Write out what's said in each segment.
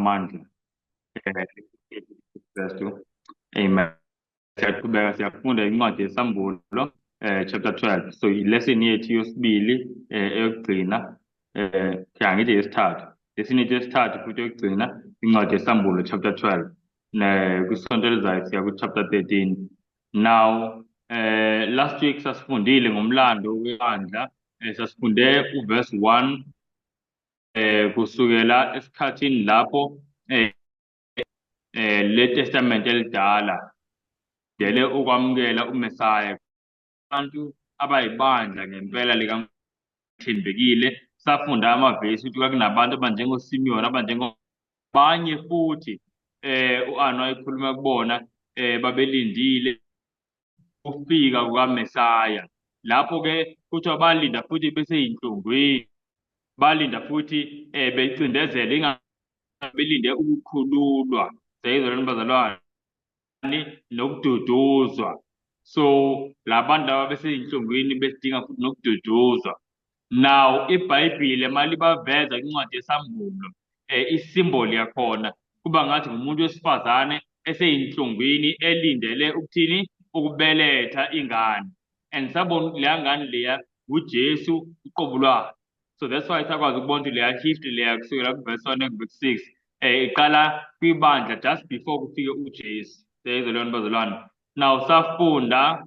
amandla. Kristu. Amen. Siyaqhubeka siyafunda incwadi yesambulo chapter 12. So ilesson yethu yosibili eyokugcina angithi yesithathu. Lesson yethu yesithathu futhi yokugcina incwadi yesambulo chapter 12. Kwisonto elizayo siya ku-chapter 13. Now last week sasifundile ngomlando webandla sasifunde uverse 1 kusukela esikhathini lapho le testament elidala dele ukwamukela uMesaya abantu abayibandla ngempela likathembekile. Safunda amavesi ukuthi kwakunabantu abanjengoSimiyoni abanjengabanye futhi u-Ana wayekhuluma kubona babelindile ukufika kukaMesaya. Lapho-ke kuthiwa balinda futhi beseyinhlungwini, balinda futhi becindezela belinde ukukhululwa. Siyayizwa bazalwane, nokududuzwa. So labantu laba beseyinhlungwini besidinga futhi nokududuzwa. Now iBhayibheli malibaveza incwadi yesambulo isimboli yakhona kuba ngathi ngumuntu wesifazane eseyinhlungwini elindele ukuthini, ukubeletha ingane. And sabona leya ngane leya nguJesu uqobo lwayo. So that's why sakwazi ukubona ukuthi leya history leya kusukela kuverse 1 kuverse 6 iqala kwibandla just before kufike uJesu. Siyayizwa bazalwane. Now safunda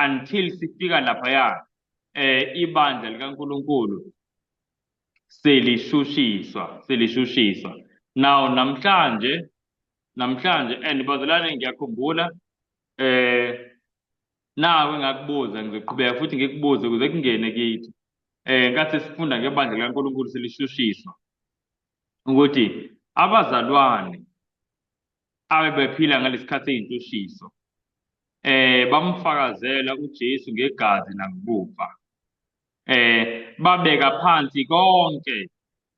until sifika laphaya ibandla likaNkulunkulu selishushiswa. Now namhlanje and bazalwane ngiyakhumbula nawe ngakubuza, ngizoqhubeka futhi ngikubuze ukuze kungene kithi. Nkathi sifunda ngebandla likaNkulunkulu selishushiswa ukuthi abazalwane abebephila ngalesikhathi seyintushiso bamfakazela uJesu ngegazi nangokufa. Babeka phansi konke.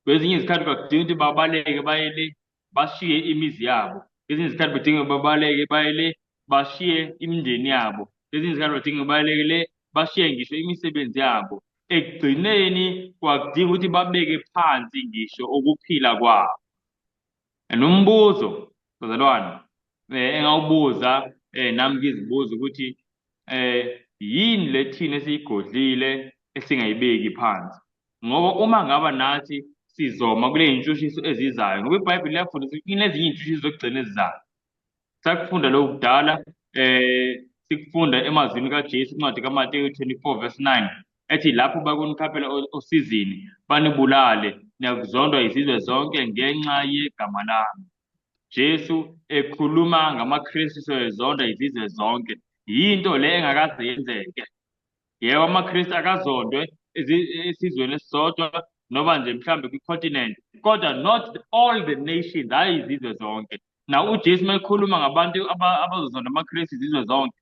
Kwezinye izikhathi kwakudinga ukuthi babaleke bayele bashiye imizi yabo. Kwezinye izikhathi badinga babaleke bayele bashiye imindeni yabo. Kwezinye izikhathi badinga babaleke le bashiye ngisho imisebenzi yabo. Ekugcineni kwakudinga ukuthi babeke phansi ngisho ukuphila kwabo. Nombuzo bazalwane engawubuza nami ngizibuza ukuthi yini le thina esiyigodlile esingayibeki phansi, ngoba uma ngaba nathi sizoma kule yintshutshiso ezizayo, ngoba iBhayibheli liyafundisa ukuthi kunezinye iy'ntshutshiso zokugcina ezizayo. Sakufunda lokhu kudala sikufunda emazwini kaJesu incwadi kaMateyu 24 verse 9 ethi lapho bakunikhaphela osizini banibulale niyakuzondwa izizwe zonke ngenxa yegama lami. Jesu ekhuluma ngamaKristu sezondwa izizwe zonke, yinto le engakaze yenzeke. Yebo, amaKristu akazondwe esizweni esisodwa noma nje mhlambe kwi-continent, kodwa not all the nations, hayi izizwe zonke. Now uJesu mayekhuluma ngabantu abazozonda amaKristu izizwe zonke,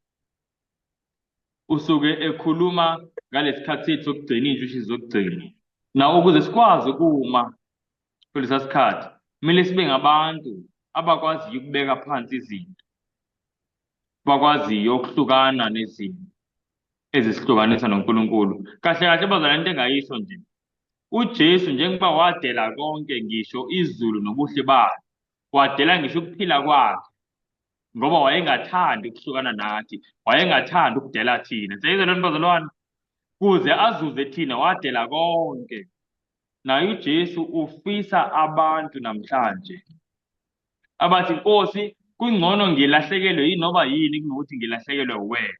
usuke ekhuluma ngalesikhathi sethu sokugcina, iy'ntshutshiso zokugcina. Now ukuze sikwazi ukuma kulesa sikhathi kumele sibe ngabantu abakwaziyo ukubeka phansi izinto, bakwaziyo ukuhlukana nezinto ezisihlukanisa noNkulunkulu. Kahle kahle bazalwane, into engayisho nje, uJesu njengoba wadela konke, ngisho izulu nobuhle bayo, wadela ngisho ukuphila kwakhe, ngoba wayengathandi ukuhlukana nathi, wayengathandi ukudela thina. Siyayizwa bazalwane, kuze azuze thina wadela konke. Naye uJesu ufisa abantu namhlanje abathi, Nkosi, kungcono ngilahlekelwe yini noba yini kunokuthi ngilahlekelwe uwena.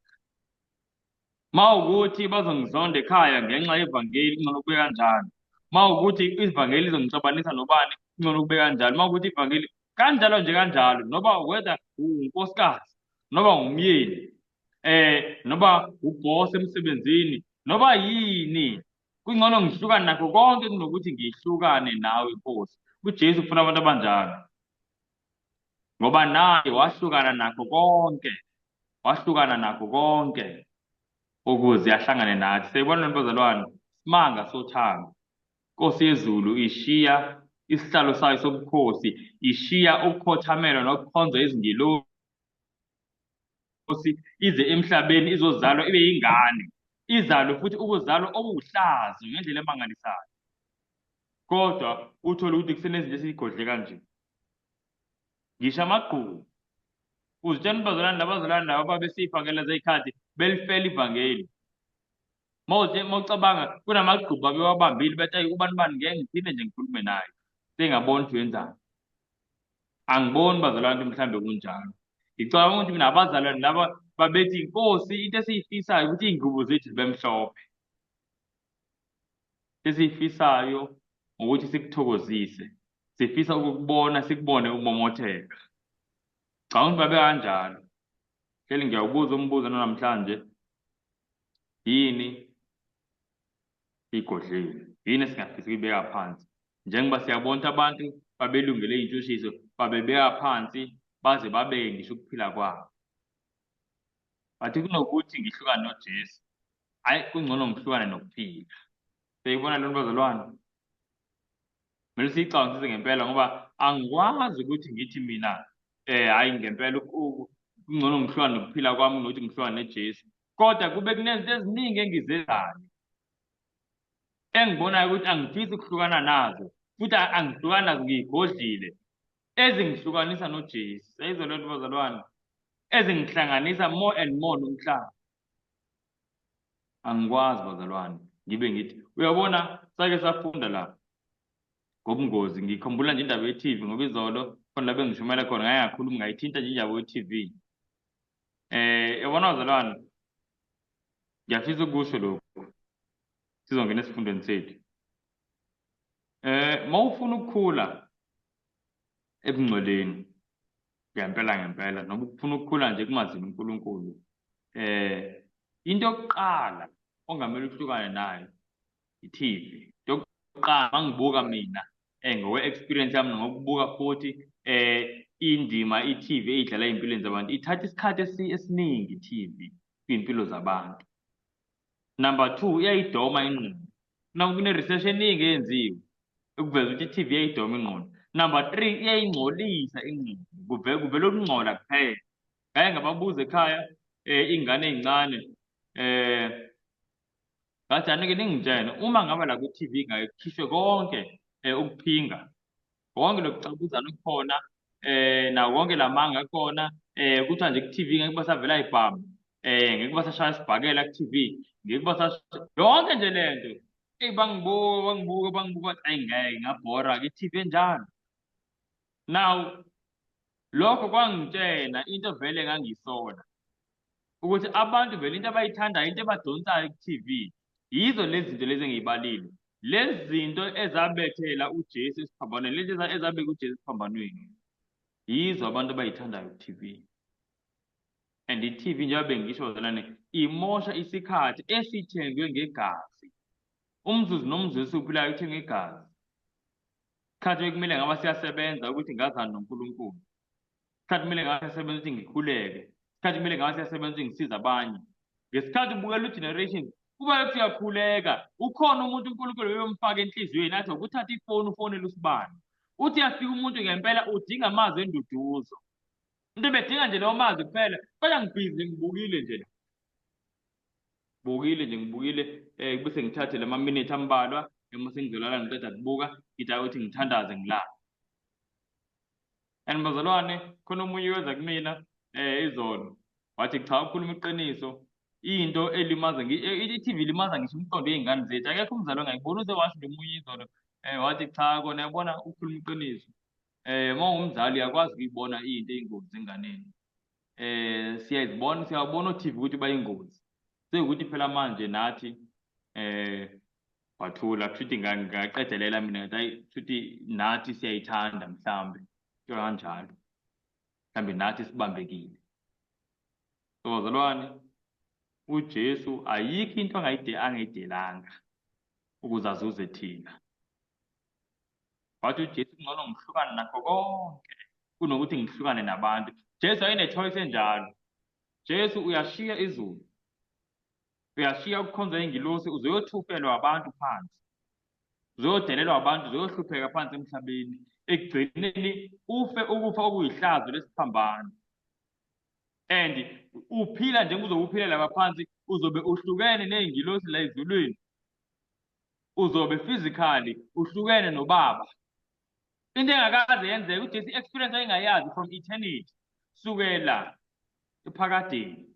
Mawukuthi bazongizonda ekhaya ngenxa yevangeli, kungcono kube kanjalo. Mawukuthi ivangeli lizongixabanisa nobani, kungcono kube kanjalo. Mawukuthi ivangeli kanjalo nje kanjalo, noba whether unkosikazi noba ngumyeni noba ubhosi emsebenzini noba yini, kungcono ngihlukane nakho konke kunokuthi ngihlukane nawe Nkosi. uJesu ufuna abantu abanjalo, ngoba naye wahlukana nakho konke ukuze ahlangane nathi. Siyibona bazalwane, simanga sothando. Inkosi yezulu ishiya isihlalo sayo sobukhosi, ishiya ukukhothamela nokukhonza izingilosi, ize emhlabeni izozalwa ibe yingane, izalwe futhi ubuzalwa obuhlazo ngendlela emangalisayo. kodwa uthole ukuthi kusenezinto esiyigodle kanje. Ngisho amagqubu uzitshela abazalwane laba babesiy'fakela zey'khathi belifela ivangeli. Mawucabanga kunamagqubu abewabambile bethi ayi ubani bani ngeke ngiphinde nje ngikhulume naye sengabona ukuthi wenzani. Angiboni bazalwane ukuthi mhlambe kunjalo. Ngicabanga ukuthi mina abazalwane laba babethi Nkosi into esiyifisayo ukuthi iy'ngubo zethu zibe mhlophe. Esiyifisayo ukuthi sikuthokozise, sifisa sikubone umomotheka. Cabanga ukuthi babe kanjalo. Hleli ngiyawubuza umbuzo namhlanje, yini igodlile? Yini esingafisa ukuyibeka phansi? Njengoba siyabona ukuthi abantu babelungele iy'ntshushiso babebeka phansi baze babeke ngisho ukuphila kwabo. Bathi kunokuthi ngihlukane noJesu, hhayi kungcono ngihlukane nokuphila. Siyayibona lento bazalwane? Kumele siyicabangisise ngempela ngoba angikwazi ukuthi ngithi mina hhayi ngempela kungcono ngihlukane nokuphila kwami kunokuthi ngihlukane neJesu. Kodwa kube kunezinto eziningi engizenzayo engibonayo ukuthi angifisi ukuhlukana nazo futhi angihlukani nazo ngiy'godlile ezingihlukanisa noJesu. Yayizwa lento bazalwane? Ezingihlanganisa more and more nomhlaba. Angikwazi bazalwane ngibe ngithi uyabona sake safunda la ngobungozi. Ngikhumbula nje indaba ye-TV ngoba izolo khona la bengishumayela khona ngake ngakhuluma ngayithinta nje indaba ye-TV. Yabona bazalwane, ngiyafisa ukusho lokhu sizongena esifundweni sethu. Mawufuna ukukhula ebungcweleni ngempela noma ufuna ukukhula nje kumazini uNkulunkulu, into yokuqala ongamele uhlukane nayo i-TV. Into yokuqala mangibuka mina ngokwe-experience yami ngokubuka futhi indima i-TV eyidlala ey'mpilweni zabantu ithatha isikhathi esiningi i-TV kuy'mpilo zabantu. Number 2, iyayidoma ingqondo. Kune-research eningi eyenziwe ukuveza ukuthi i-TV iyayidoma ingqondo. Number 3, iyayingcolisa ingqondo, kuvela ukungcola kuphela. Ngake ngababuza ekhaya iy'ngane ey'ncane ngathi anike ningitshene uma ngaba la ku-TV kukhishwe konke ukuphinga, konke lokucabuzana okukhona nawo konke lamanga akhona, kuthiwa nje ku-TV ngeke basavela ay'bhamu, ngeke basashaya isibhakela ku-TV, ngeke yonke nje lento. Eyi bangibuka ayi ngeke ngabhora-ke i-TV enjalo. Now lokho kwangitshena into vele engangiyisola ukuthi abantu vele into abayithandayo, into ebadonsayo ku-TV yizo lezi zinto lezi engiyibalile, lezi zinto ezabethela uJesu esiphambanweni, lezi ezabeka uJesu esiphambanweni, yizo abantu abayithandayo ku-TV. And i-TV njengoba bengisho bazalwane imosha isikhathi esithengwe ngegazi. Umzuzu nomzuzu esiwuphilayo uthengwe ngegazi. Isikhathi bekumele ngaba siyasebenza ukuthi ngazane noNkulunkulu. Isikhathi kumele ngabe siyasebenza ukuthi ngikhuleke. Isikhathi kumele ngabe siyasebenza ukuthi ngisize abanye. Ngesikhathi ubukela uGenerations kuba siyakhuleka, ukhona umuntu uNkulunkulu beyomfaka enhliziyweni athi ukuthatha ifoni ufonele usibani. Uthi yafika umuntu ngempela udinga amazwi enduduzo. Into bedinga nje lawo mazwi kuphela, kodwa ngibhizi ngibukile nje. Ngibukile bese ngithathe lama minute ambalwa emase ngizolala ngiqeda kubuka ngithi ukuthi ngithandaze ngilala. And bazalwane khona omunye weza kumina izolo wathi cha ukhuluma iqiniso, into elimaza i-TV ilimaza ngisho umqondo wey'ngane zethu. Akekho umzali ongayiboni uze washo lo munye izolo wathi cha kona yabona ukhuluma iqiniso. Mawumzali uyakwazi ukuyibona into eyingozi enganeni. Siyabona o-TV ukuthi bayingozi. Sekuthi phela manje nathi wathula kushuthi ngaqedelela mina ngathi hayi kushuthi nathi siyayithanda mhlambe into kanjalo, mhlambe nathi sibambekile. So bazalwane, uJesu ayikho into angayidelanga ukuze azuze thina. Wathi uJesu kungcono ngihlukane nakho konke kunokuthi ngihlukane nabantu. Jesu ayine-choice enjalo. Jesu uyashiya izulu, uyashiya ukukhonza iy'ngilosi, uzoyothufelwa abantu phansi, uzoyodelelwa abantu, uzoyohlupheka phansi emhlabeni, ekugcineni ufe ukufa okuyihlazo lesiphambano. And uphila njengoba uzobe uphila lapha phansi, uzobe uhlukene ney'ngilosi la ezulwini. uzobe physically uhlukene nobaba. Into engakaze yenzeka uJesu experience ayingayazi from eternity sukela ephakadeni.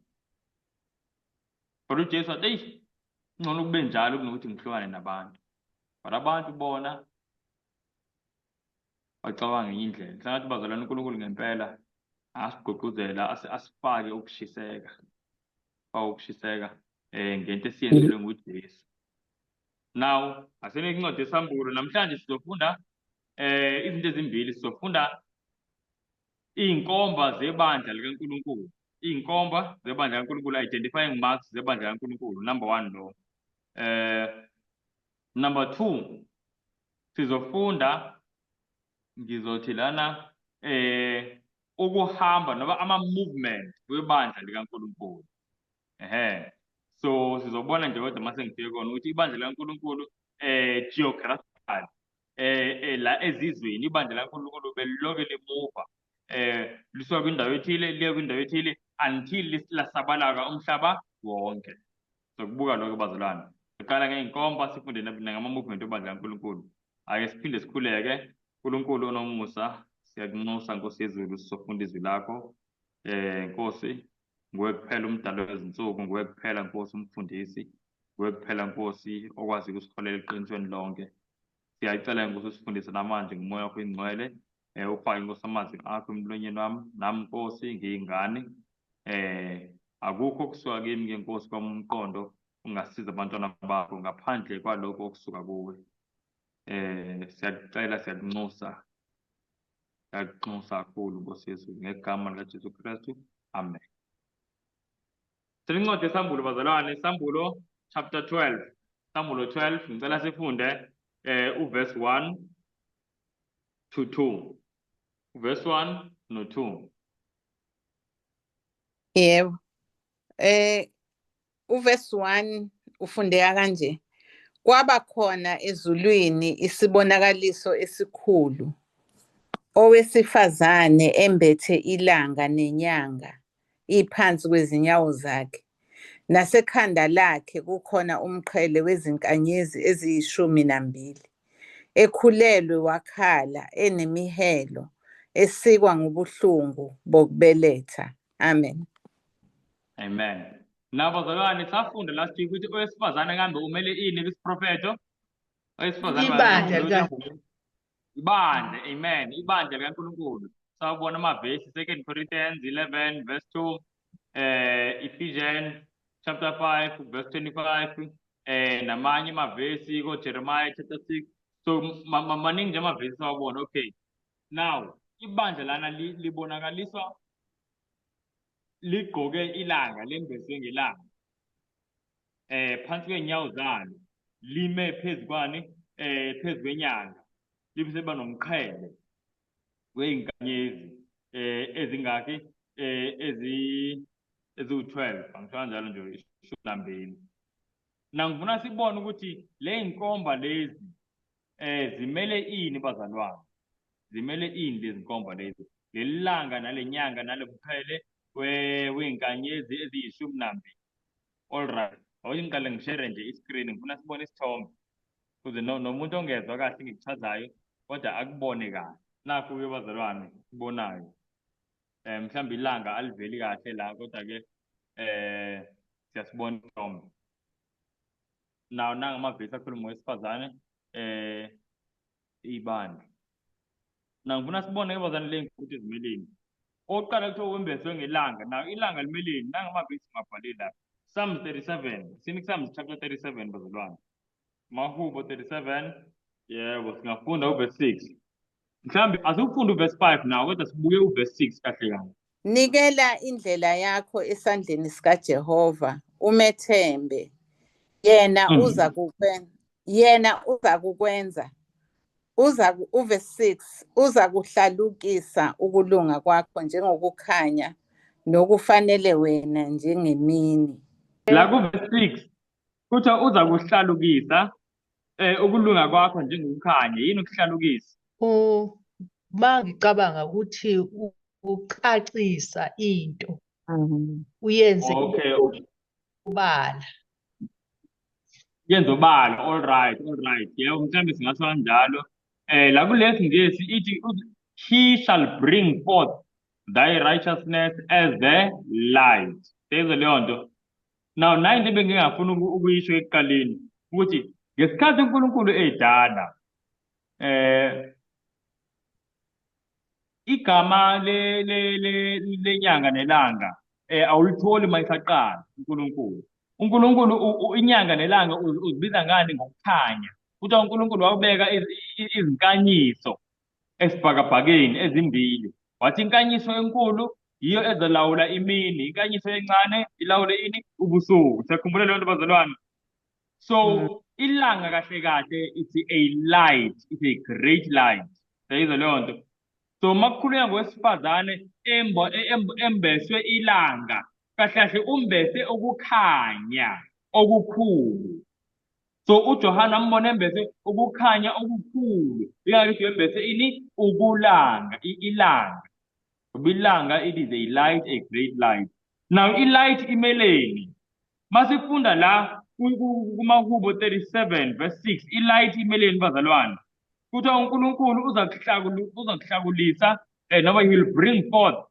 But uJesu wathi eyi ngcono kube njalo kunokuthi ngihlukane nabantu. But abantu bona bacabanga enye indlela. Sengathi bazalwane uNkulunkulu ngempela asigqugquzela asifake ukushiseka. Ukushiseka ngento esiyenzelwe nguJesu. Now asene incwadi yesambulo namhlanje sizofunda izinto ezimbili. Sizofunda iy'nkomba zebandla likaNkulunkulu. Iy'nkomba zebandla likaNkulunkulu, identifying marks zebandla likaNkulunkulu. Number 1 lo. Number 2 sizofunda ngizothi lana ukuhamba noma ama-movement webandla likaNkulunkulu. So sizobona nje kodwa mase ngifike kona ukuthi ibandla likaNkulunkulu geographical la ezizweni ibandla likaNkulunkulu beliloke limuva lisuka kwindawo ethile liye kwindawo ethile until lasabalaka umhlaba wonke. So kubuka lokho bazalwane. Siqala ngey'nkomba sifunde ngama-movement webandla likaNkulunkulu. Ake siphinde sikhuleke. uNkulunkulu onomusa siyakunxusa Nkosi yezulu sizofunda izwi lakho. Nkosi nguwe kuphela umdali wezinsuku, nguwe kuphela Nkosi umfundisi, nguwe kuphela Nkosi okwazi ukusiholela eqinisweni lonke. Siyayicela Nkosi usifundise namanje ngomoya wakho ingcwele. Ufake Nkosi amazwi akho emlonyeni wami, nami Nkosi ngiyingane. Akukho kusuka kimi Nkosi kwami umqondo ungasiza abantwana bakho ngaphandle kwalokho okusuka kuwe. Siyacela siyakunxusa kakhulu Nkosi Yesu ngegama likaJesu Kristu. Amen. Selincwadi yesambulo bazalwane, Sambulo chapter 12. Sambulo 12 ngicela sifunde uverse 1 to 2. Verse 1 no 2. Yebo. Uverse 1 ufundeka kanje. Kwaba khona ezulwini isibonakaliso esikhulu. Owesifazane embethe ilanga nenyanga iphansi kwezinyawo zakhe. Nasekhanda lakhe kukhona umqhele wezinkanyezi eziyishumi-2. Ekhulelwe wakhala enemihelo esikwa ngobuhlungu bokubeletha. Amen. Amen. Nabazalwane safunda last week ukuthi owesifazane kambe umele ini kwisiprofeto? Ibandla ibandla, amen. Ibandla likaNkulunkulu. Sawubona amavesi 2 Corinthians 11 verse 2, Ephesians chapter 5 verse 25, namanye amavesi Jeremiah chapter 6. So maningi nje amavesi sawubona. Okay. Now ibandla lana libonakaliswa ligqoke ilanga, lembeswe ngelanga. Phansi kwenyawo zalo lime phezu kwani? Phezu kwenyanga. Libe seba nomqhele wey'nkanyezi ezingaki? Eziwu-12. Angisho njalo nje 12. Na ngifuna sibone ukuthi ley'nkomba lezi zimele ini bazalwane? Zimele ini lezi nkomba lezi? Leli langa nale nyanga nale mqhele wey'nkanyezi eziyi-12. All right. Awuthi ngiqale ngishere nje iscreen, ngifuna sibone isithombe ukuze nomuntu ongezwa kahle ngikuchazayo kodwa akubone kahle. Nakhu-ke bazalwane sibonayo. Mhlawumbe ilanga aliveli kahle la kodwa-ke siyasibona isithombe. Nawo nangamavesi akhuluma ngowesifazane ibandla. Na ngifuna sibone-ke bazalwane ley'nkuthi ezimeleni. Oqala kuthiwa wembeswe ngelanga. Naw ilanga limeleni nangamavesi ngabhalile lapha. Psalms 37. Sini Psalms chapter 37 bazalwane. Mahubo 37. Yebo singafunda uverse 6. Mhlawumbe asifunda uverse 5 nawo kodwa sibuke uverse 6 kahle kahle. Nikela indlela yakho esandleni sikaJehova, umethembe. Yena uza kukwenza. Uverse 6 uza kuhlalukisa ukulunga kwakho njengokukhanya nokufanele wena njengemini. La kuverse 6 kuthiwa uza kuhlalukisa ukulunga kwakho njengokukhanya. Yini ukuhlalukisa? Ngicabanga ukuthi ucacisa into uyenze Okay. ubala. yenza obala, all right, yebo mhlawumbe singasho kanjalo. La kule siNgisi ithi he shall bring forth thy righteousness as the light. Seyizwe leyo nto. Now nayi into ebengingafuna ukuyisho ekuqaleni ukuthi ngesikhathi uNkulunkulu edala igama lenyanga nelanga awulitholi mayisaqala uNkulunkulu inyanga nelanga uzibiza ngani ngokukhanya. Kuthiwa uNkulunkulu wabeka izinkanyiso esibhakabhakeni ezimbili. Wathi inkanyiso enkulu yiyo ezolawula imini, inkanyiso encane ilawule ini ubusuku. Siyakhumbula leyo nto bazalwane. So ilanga kahle kahle it's a light, it's a great light. Siyayizwa leyo nto. So makukhulunywa ngowesifazane embeswe ilanga, kahle kahle umbese ukukhanya okukhulu. So uJohana ambona embese ukukhanya okukhulu. Ingakho embese ini ukulanga, ilanga. Ilanga, it is a light, a great light. Now ilight imeleni. Masifunda la kumahubo 37 verse 6, ilight imeleni bazalwane. Kuthiwa uNkulunkulu uzakuhlakulisa noma he will bring forth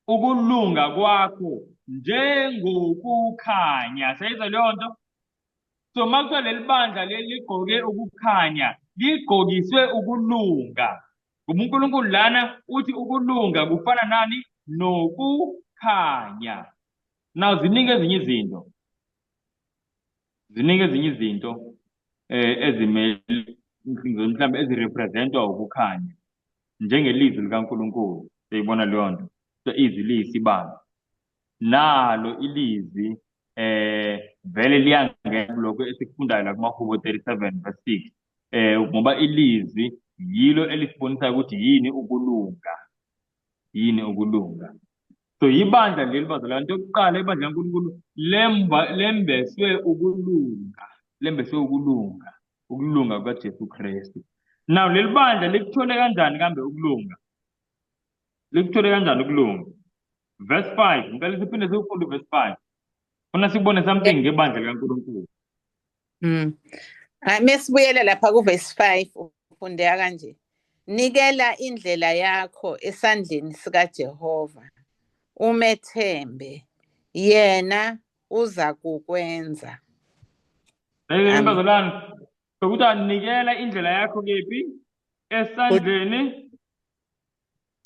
ukulunga kwakho njengokukhanya. Sayizwa leyo nto. So makuthiwa leli bandla ligqoke ukukhanya, ligqokiswe ukulunga. Ngoba uNkulunkulu lana uthi ukulunga kufana nani? Nokukhanya. Now ziningi ezinye izinto. Mhlawumbe ezirepresentwa ukukhanya. Njengelizwi likaNkulunkulu. Siyibona leyo nto. So izwi liyisibane. Nalo ilizwi vele liyangena lokho esikufundayo la kumahubo 37 verse 6. Ngoba ilizwi yilo elisibonisa ukuthi yini ukulunga. So ibandla leli bazalwane, into yokuqala ibandla kaNkulunkulu lembeswe ukulunga, ukulunga kukaJesu Kristu. Now leli bandla likuthole kanjani kambe ukulunga? Likuthole kanjani ukulunga? Verse 5, ngicela siphinde sifunde verse 5. Funa sibone something ngebandla likaNkulunkulu. Mesibuyela lapha kuverse 5 ufundeka kanje. Nikela indlela yakho esandleni sikaJehova. Umethembe, yena uza kukwenza. Bazalwane, sokuthi anikela indlela yakho kephi? Esandleni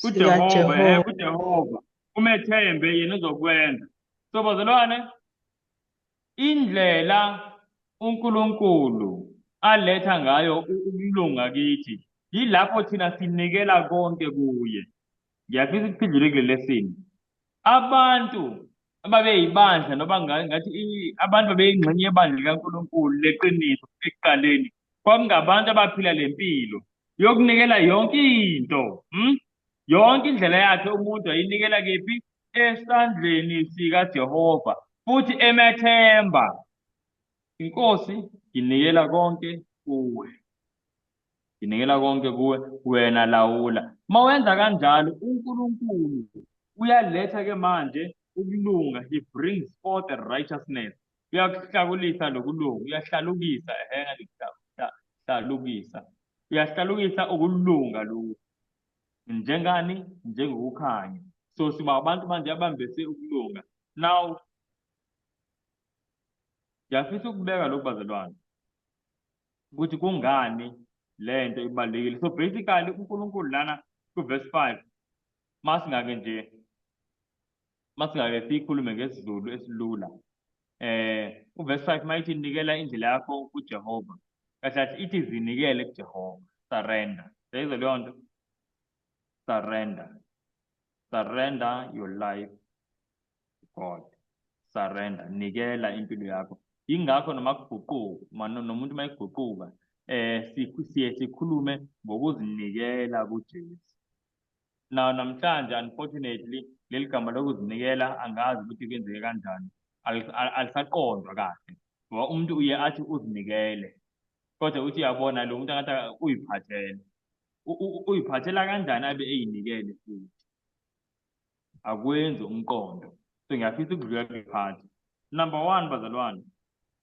kuJehova. Umethembe, yena uzokwenza. So bazalwane, indlela uNkulunkulu aletha ngayo ukulunga kithi yilapho thina sinikela konke kuye. Ngiyafisa ukuphindile kule lesson. Abantu ababeyibandla noba ngathi abantu babeyingxenye yebandla likaNkulunkulu leqiniso ekuqaleni kwakungabantu abaphila lempilo yokunikela yonke into. Yonke indlela yakhe umuntu wayinikela kephi? Esandleni sikaJehova, futhi emethemba. Inkosi inikela konke kuwe. Wena lawula. Mawenza kanjalo uNkulunkulu uyaletha ke manje ukulunga. He brings forth the righteousness. Uyakuhlakulisa lokulunga, uyahlalukisa uyahlalukisa ukulunga lokhu. Njengani? Njengokukhanya. So siba abantu manje abambese ukulunga. Now ngiyafisa ukubeka lokhu bazalwane ukuthi kungani lento ibalekile. So basically uNkulunkulu lana ku verse 5 masingake sikhulume ngesiZulu esilula. Uverse 5 mayithi nikela indlela yakho kuJehova. Kahle ithi zinikele kuJehova. Surrender. Siyayizwa leyo nto? Surrender your life to God. Surrender. Nikela impilo yakho. Ingakho noma kuguquka, nomuntu mayiguquka, siye sikhulume ngokuzinikela kuJesu. Now namhlanje unfortunately leli gama lokuzinikela angazi ukuthi kwenzeke kanjani. Alisaqondwa kahle. Ngoba umuntu uye athi uzinikele. Kodwa uthi uyabona lo muntu angathi uyiphathele. Uyiphathela kanjani abe eyinikele futhi? Akwenzi umqondo. So ngiyafisa ukudlula ngephansi. Number 1 bazalwane.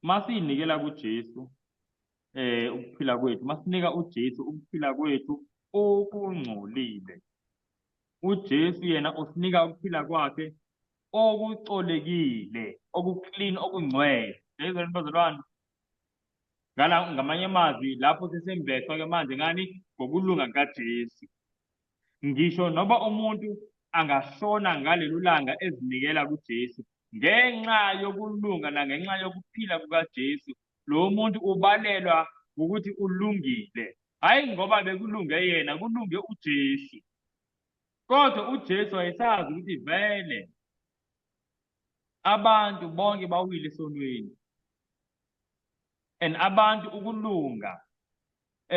masiyinikela kuJesu ukuphila kwethu, masinika uJesu ukuphila kwethu okungcolile, uJesu yena usinika ukuphila kwakhe okucolekile, okuclean, okungcwele. Yezwa bazalwane, ngamanye amazwi lapho sesembeswa-ke manje ngani ngokulunga kukaJesu. Ngisho noba umuntu angashona ngalelo langa ezinikela kuJesu ngenxa yokulunga nangenxa yokuphila kukaJesu, lo muntu ubalelwa ukuthi ulungile, hhayi ngoba bekulunge yena, kulunge uJesu. Kodwa uJesu wayesazi ukuthi vele abantu bonke bawile esonweni, and abantu ukulunga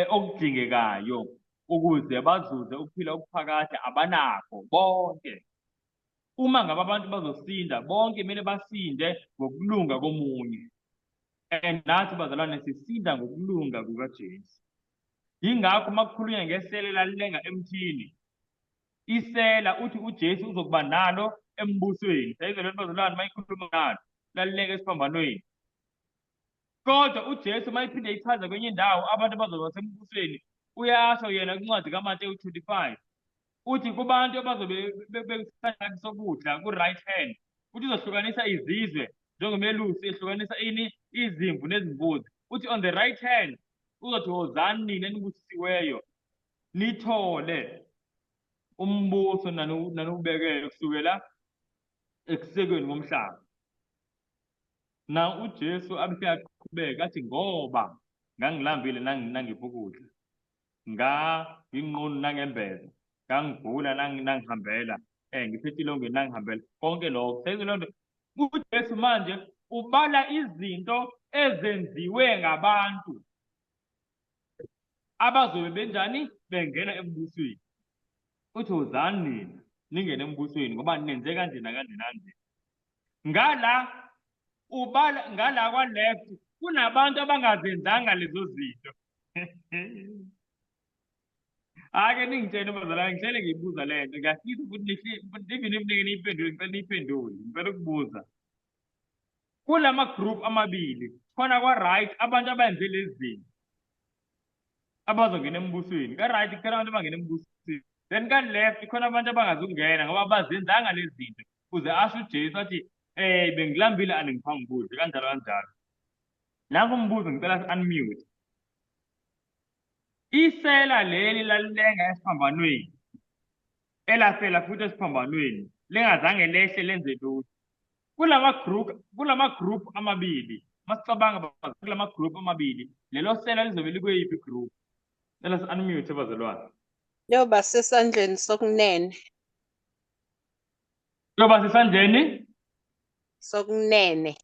okudingekayo ukuze bazuze ukuphila okuphakade abanakho bonke. Uma ngabe abantu bazosinda bonke kumele basinde ngokulunga komunye, and nathi bazalwane sisinda ngokulunga kukaJesu. Yingakho uma kukhulunywa ngesela elalilenga emthini, isela uthi uJesu uzokuba nalo embusweni. Sayizwa lento bazalwane, uma ikhuluma nalo lalilenga esiphambanweni. Kodwa uJesu mayiphinde ichaza kwenye indawo abantu abazoba sembusweni, uyasho yena kwincwadi kaMateyu 25 uthi kubantu abazobe besandla sokudla ku-right hand, uthi uzohlukanisa izizwe njengomelusi ehlukanisa izimvu nezimbuzi. Uthi on the right hand uzothi wozani nina enibusisiweyo, nithole umbuso nanubekelwe kusukela ekusekweni komhlaba. Na uJesu abese yaqhubeka athi ngoba ngangilambile nangipha ukudla, nginqunu nangembeza, ngangigula nangihambela, ngiphethe ilongweni nangihambela, konke lokho. Sayizwa loo nto, uJesu manje ubala izinto ezenziwe ngabantu abazobe benjani bengena embusweni. Uthi wozani nina ningene embusweni ngoba nenze kanje nakanje nanje. Ngala kwa-left kunabantu abangazenzanga lezo zinto. Ake ningitshele bazalwane, ngihlele ngiyibuza le nto, ngiyafisa ukuthi even if niyiphendule, ngicela niyiphendule, ngicela ukubuza. Kulama group amabili, khona kwa-right abantu abenze lezi zinto abazongena embusweni. Ka-right kukhona abantu abangena embusweni, then ka-left khona abantu abangazungena ngoba abazenzanga lezi zinto, kuze asho uJesu athi bengilambile aningiphangi ukudla, kanjalo kanjalo. Nanku umbuzo, ngicela si-unmute. Isela leli lalilenga esiphambanweni, elafela futhi esiphambanweni, lingazange lehle lenze lutho. Kulama group amabili, masicabanga kulama group amabili, lelo sela lizobe likweyiphi group? Cela si-unmute bazalwane. Yoba sesandleni sokunene. Yoba sesandleni Sokunene.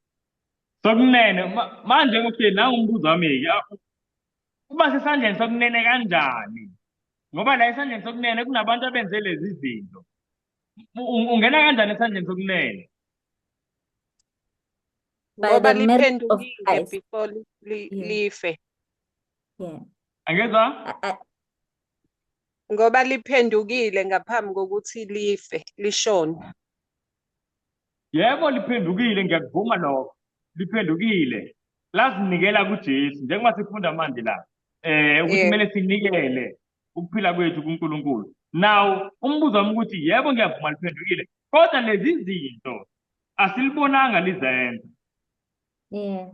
sokunene. Manje okay, nangumbuzo wami-ke, uba sesandleni sokunene kanjani? Ngoba la esandleni sokunene kunabantu abenze lezi zinto. Ungena kanjani esandleni sokunene? By Ngoba the merit of liphendukile Christ. before life. Yeah. Angezwa? Ngoba liphendukile ngaphambi kokuthi life, lishone. Yebo liphendukile, ngiyakuvuma lokho. Liphendukile. Lazinikela kuJesu njengoba sifunda manje la. Ukuthi kumele sinikele ukuphila kwethu kuNkulunkulu. Now umbuzo wami ukuthi yebo ngiyavuma liphendukile, kodwa lezi zinto asilibonanga lizenza. Yeah.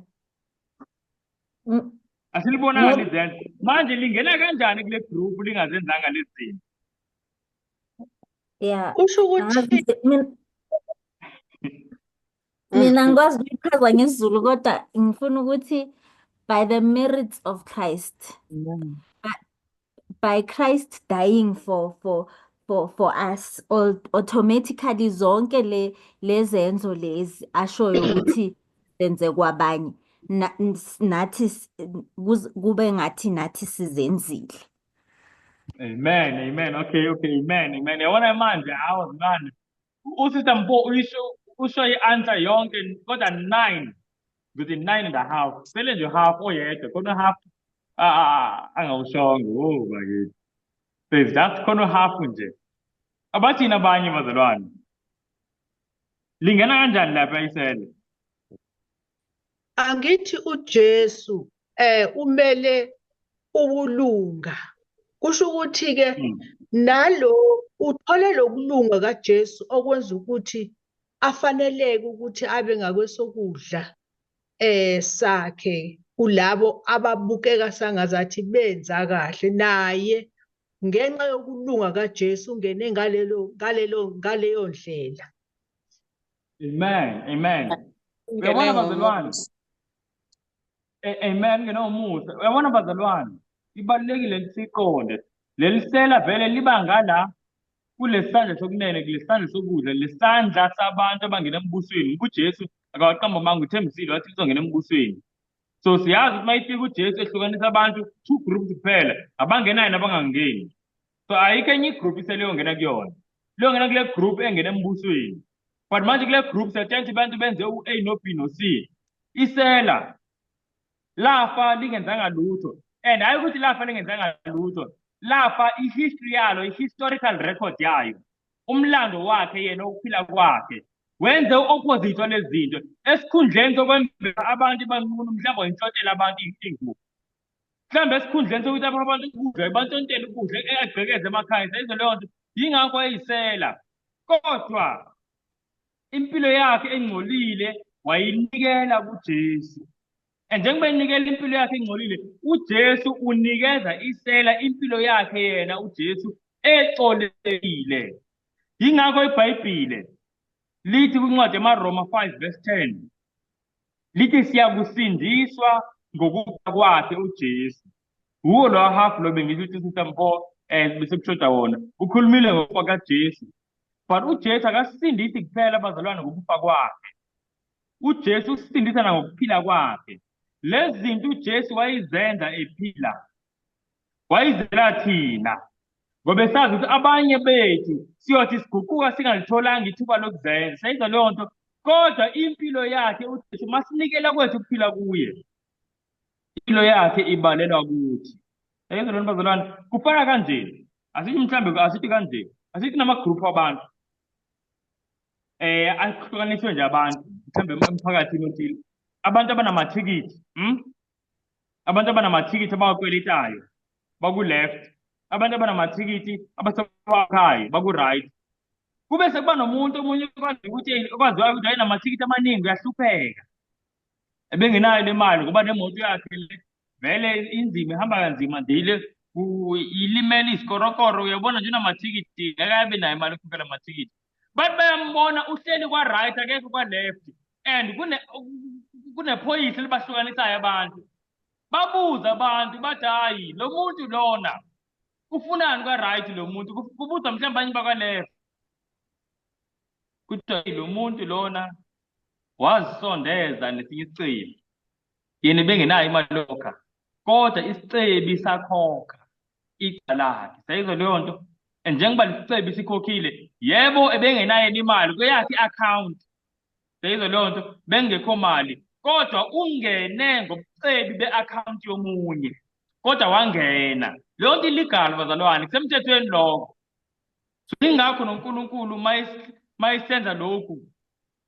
Asilibonanga lizenza. Manje lingena kanjani kule group lingazenzanga lezi zinto? Yeah. Usho ukuthi Mina ngikwazi ukuyichaza ngesiZulu kodwa ngifuna ukuthi by the merits of Christ. By Christ dying for us, automatically zonke lezenzo lezi ashoyo ukuthi senze kwabanye nathi kube ngathi nathi sizenzile. Amen. Okay, amen. Yabona manje hawu manje. Usister Mpo usho i-answer yonke kodwa 9 ukuthi 9.5. Sele nje half oyedwa, khona half angawushongo. Oh bakithi. There's just khona half nje. Abathina abanye bazalwane. Lingena kanjani lapha isele? angithi uJesu umele ukulunga. Kusho ukuthi-ke nalo uthole lokulunga kaJesu okwenza ukuthi afaneleke ukuthi abe ngakwesokudla sakhe kulabo ababukeka sangazathi benza kahle, naye ngenxa yokulunga kaJesu ungene ngaleyo ndlela. Amen. Ungene Uyabona bazalwane? ngomusa. Amen, ngenomusa. Uyabona bazalwane? Ibalulekile ukuthi siqonde. Leli sela vele liba ngala kulesandla sokunene, kulesandla sokudla, lesandla sabantu abangena embusweni. UJesu akawaqamba amanga uthembisile wathi uzongena embusweni. So siyazi ukuthi mayifika uJesu ehlukanisa abantu two groups kuphela, abangenayo nabangangeni. So ayikho enye igroup iseliyongena kuyona. Liyongena kule group engena embusweni. But manje kule group siyatshela ukuthi abantu benze u-A no B no C. Isela lafa lingenzanga lutho. And hayi ukuthi lafa lingenzanga lutho. Lafa i-history yalo, i-historical record yayo. Umlando wakhe yena ukuphila kwakhe. Wenze u-opposite walezi zinto. Esikhundleni sokwembeka abantu banqunu mhlawumbe intshontshelwe abantu ingubo. Mhlawumbe esikhundleni sokuthi abantu ukudla, bantshontshele ukudla egqekeze emakhaya. Seyizo leyo nto yingakho eyisela. Kodwa impilo yakhe engcolile wayinikela kuJesu. And njengoba enikela impilo yakhe engcolile, uJesu unikeza isela impilo yakhe yena uJesu ecolekile. Yingakho iBhayibhile lithi kwincwadi yamaRoma 5:10 lithi siyakusindiswa ngokufa kwakhe uJesu. Uwo lo half lo bengithi uSister Mpho bese kushoda wona. Ukhulumile ngokufa kaJesu. But uJesu akasindisi kuphela abazalwane ngokufa kwakhe. uJesu usindisa nangokuphila kwakhe. Lezi zinto uJesu wayizenza ephila. Wayizela thina. Ngoba esazi ukuthi abanye bethu siyothi siguquka singalitholanga ithuba lokuzenza. Seyizo leyo nto. Kodwa impilo yakhe uJesu masinikela kwethu ukuphila kuye. Impilo yakhe ibalelwa kuthi. Seyizo leyo nto bazalwane. Kufana kanje. Asithi mhlambe asithi kanje. Asithi nama-group abantu. Ahlukaniswe nje abantu mhlambe emphakathini othile. Abantu abanamathikithi, abantu abanamathikithi abawakweletayo baku-left, abantu abanamathikithi abasebakhayo baku-right. Kube sekuba nomuntu omunye okwaziwayo ukuthi wayenamathikithi amaningi, uyahlupheka. Ebengenayo le mali ngoba nemoto yakhe le vele inzima, ihamba kanzima ndile ilimela isikorokoro. Uyabona nje unamathikithi ngeke abe nayo imali yokukhokhela amathikithi. But bayambona uhleli kwa-right akekho kwa-left, and kunephoyisa elibahlukanisayo abantu. Babuza abantu bathi hayi lo muntu lona ufunani kwa-right, lo muntu kubuza mhlawumbe abanye bakwa-left. Kuthiwa lo muntu lona wazisondeza nesinye isicebi, yena bengenayo imali yokha, kodwa isicebi sakhokha icala lakhe. Seyizo leyo nto. And njengoba lesicebi sikhokhile, yebo ebengenayo imali kweyakhe i-account. Seyizo leyo nto, bengekho mali, kodwa ungene ngobucebi be-account yomunye, kodwa wangena. Leyo nto illegal bazalwane, kusemthethweni lokho. So ingakho noNkulunkulu mayisenza lokhu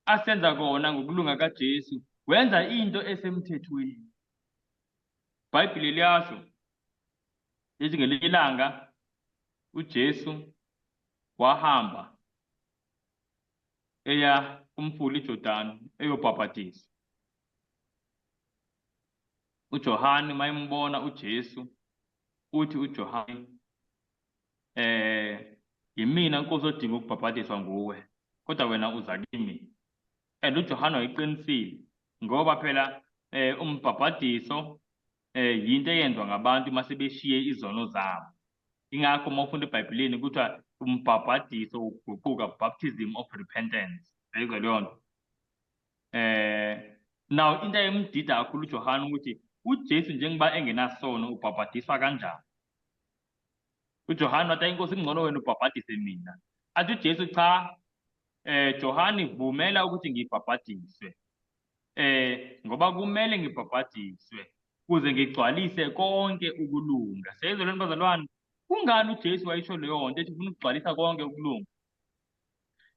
asenza kona ngokulunga kaJesu, wenza into esemthethweni. iBhayibhile liyasho lithi ngelinye ilanga uJesu wahamba eya kumfula iJordani eyobhabhatisa. uJohane mayembona uJesu uthi uJohane, yimina Nkosi odinga ukubhabhatiswa nguwe, kodwa wena uza kimi. And uJohane wayeqinisile ngoba phela umbhabhadiso yinto eyenziwa ngabantu mase beshiye izono zabo. Ingakho uma ufunda eBhayibhelini kuthiwa umbhabhadiso uguquka, baptism of repentance. Seyizo leyo nto. Now into ayemdida kakhulu uJohane ukuthi uJesu njengoba engenasono ubhabhadiswa kanjani. uJohane wathi inkosi kungcono wena ubhabhadise mina. Athi uJesu cha, Johane vumela ukuthi ngibhabhadiswe. Ngoba kumele ngibhabhadiswe kuze ngigcwalise konke ukulunga. Seyizo lento bazalwane. Kungani uJesu wayisho leyo nto ethi ufuna ukugcwalisa konke ukulunga?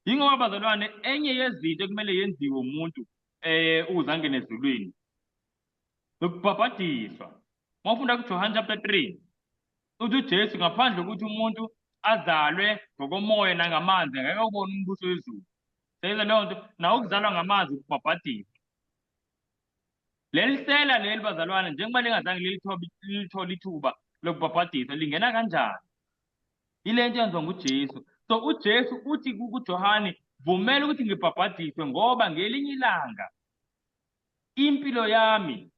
Yingoba bazalwane enye yezinto ekumele yenziwe umuntu ukuze angene ezulwini lokubhabhadiswa. Mawufunda kuJohn chapter 3 uthi uJesu ngaphandle kokuthi umuntu azalwe ngokomoya nangamanzi angeke ubone umbuso wezulu. Seyizwa leyo nto, nawo ukuzalwa ngamanzi ukubhabhadiswa. Leli sela leli bazalwane njengoba lingazange lilithole ithuba lokubhabhadiswa lingena kanjani? Ile nto yenziwa nguJesu. So uJesu uthi kuJohane, vumela ukuthi ngibhabhadiswe ngoba ngelinye ilanga impilo yami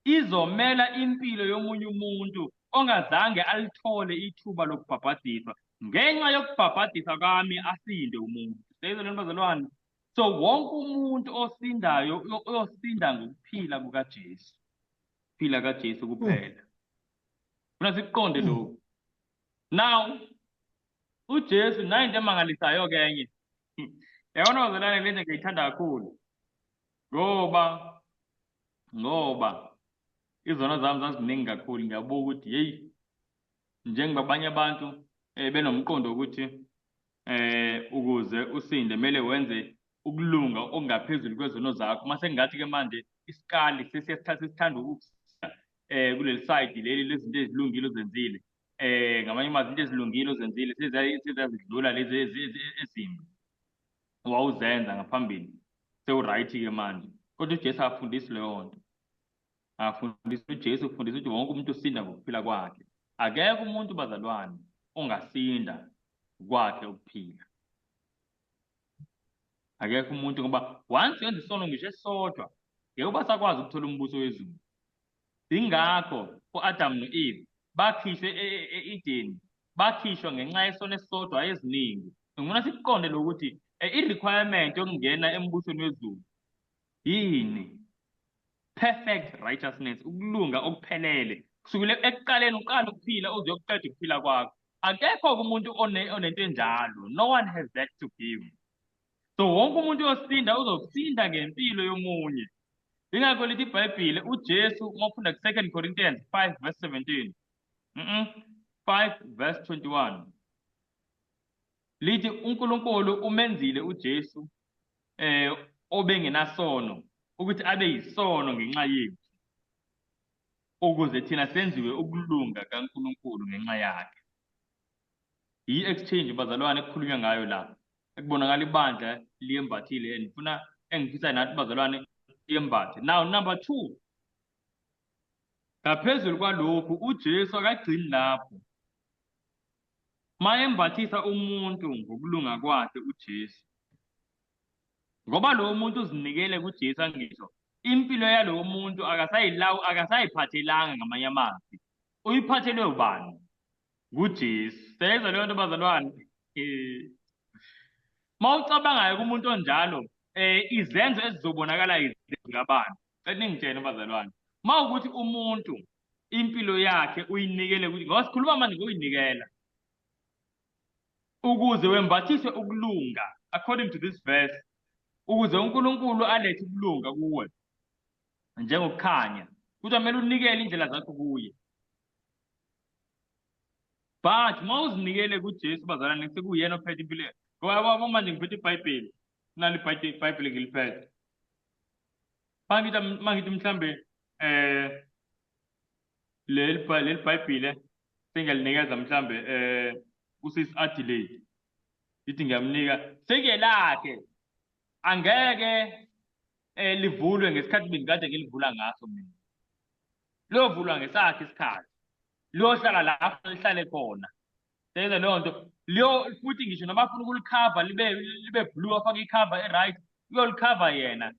izomela impilo yomunye umuntu ongazange alithole ithuba lokubhabhadiswa ngenxa yokubhabhadisa kwami asinde umuntu. Seyizwa lento bazalwane? So wonke umuntu osindayo uyosinda ngokuphila kukaJesu. Phila kaJesu kuphela. Funa sikuqonde lokhu. Now uJesu nayo into emangalisayo ke enye. Yabona bazalwane le nto ngiyithanda kakhulu. Ngoba izono zami zaziningi kakhulu ngiyabuka ukuthi hey njengoba abanye abantu benomqondo ukuthi ukuze usinde kumele wenze ukulunga okungaphezulu kwezono zakho. Mase ngathi ke manje isikali sesithanda ukukusa kuleli side leli lezinto ezilungile ozenzile. Ngamanye amazwi into ezilungile ozenzile sezazidlula lezi ezimbi wawuzenza ngaphambili. Sewuright ke manje. Kodwa uJesu afundisi leyo nto. Afundisa uJesu ufundisa ukuthi wonke umuntu usinda ngokuphila kwakhe. Akekho umuntu bazalwane ongasinda kwakhe ukuphila. Akekho umuntu ngoba once wenza isono ngisho esodwa ngeke basakwazi ukuthola umbuso wezulu. Ingakho uAdam noEve bakhishwe e-Edeni, bakhishwa ngenxa yesono esodwa eziningi. Ngifuna sikuqonde lokuthi i-requirement yokungena embusweni wezulu yini? Perfect righteousness, ukulunga okuphelele. Kusukela ekuqaleni uqala ukuphila uze uyokuqeda ukuphila kwakho. Akekho umuntu onento enjalo. No one has that to give. So wonke umuntu osinda uzosinda ngempilo yomunye. Ingakho lithi iBhayibheli uJesu mawufunda ku2 Corinthians 5 verse 17. 5 verse 21. Lithi uNkulunkulu umenzile uJesu obengenasono ukuthi abe yisono ngenxa yethu ukuze thina senziwe ukulunga kaNkulunkulu ngenxa yakhe. Yi-exchange bazalwane ekukhulunywa ngayo la. Ekubonakala ibandla liyembathile and engifisa nathi bazalwane liyembathe. Now number 2. Ngaphezulu kwalokhu uJesu akagcini lapho. Mayembathisa umuntu ngokulunga kwakhe uJesu. Ngoba lo muntu uzinikele kuJesu angisho. Impilo yalowo muntu akasayiphathelanga ngamanye amazwi. Uyiphathelwe ubani? nguJesu. Seyizwa leyo nto bazalwane. Mawucabangayo kumuntu onjalo, izenzo ezizobonakala izenzo zikabani. Ningitshene bazalwane. Mawukuthi umuntu impilo yakhe uyinikele ukuthi ngoba sikhuluma manje ngokuyinikela. Ukuze wembathiswe ukulunga according to this verse. Ukuze uNkulunkulu alethe ukulunga kuwe njengokukhanya. Kuthiwa kumele unikele indlela zakho kuye. But mawuzinikele kuJesu bazalwane sekuyena ophethe impilo yakhe. Ngoba manje ngiphethe iBhayibheli. Nali iBhayibheli ngiliphethe. Mangithi mhlambe leli Bhayibheli sengiyalinikeza mhlambe uSisi Adelaide. Lithi ngiyamnika sekelakhe. Angeke livulwe ngesikhathi bengikade ngilivula ngaso mina. Lovulwa ngesakhe isikhathi. Liyohlala lapho lihlale khona. Seyizwa leyo nto. Futhi ngisho nabafuna ukulikhava libe blue afake ikhava eright, uyolikhava yena.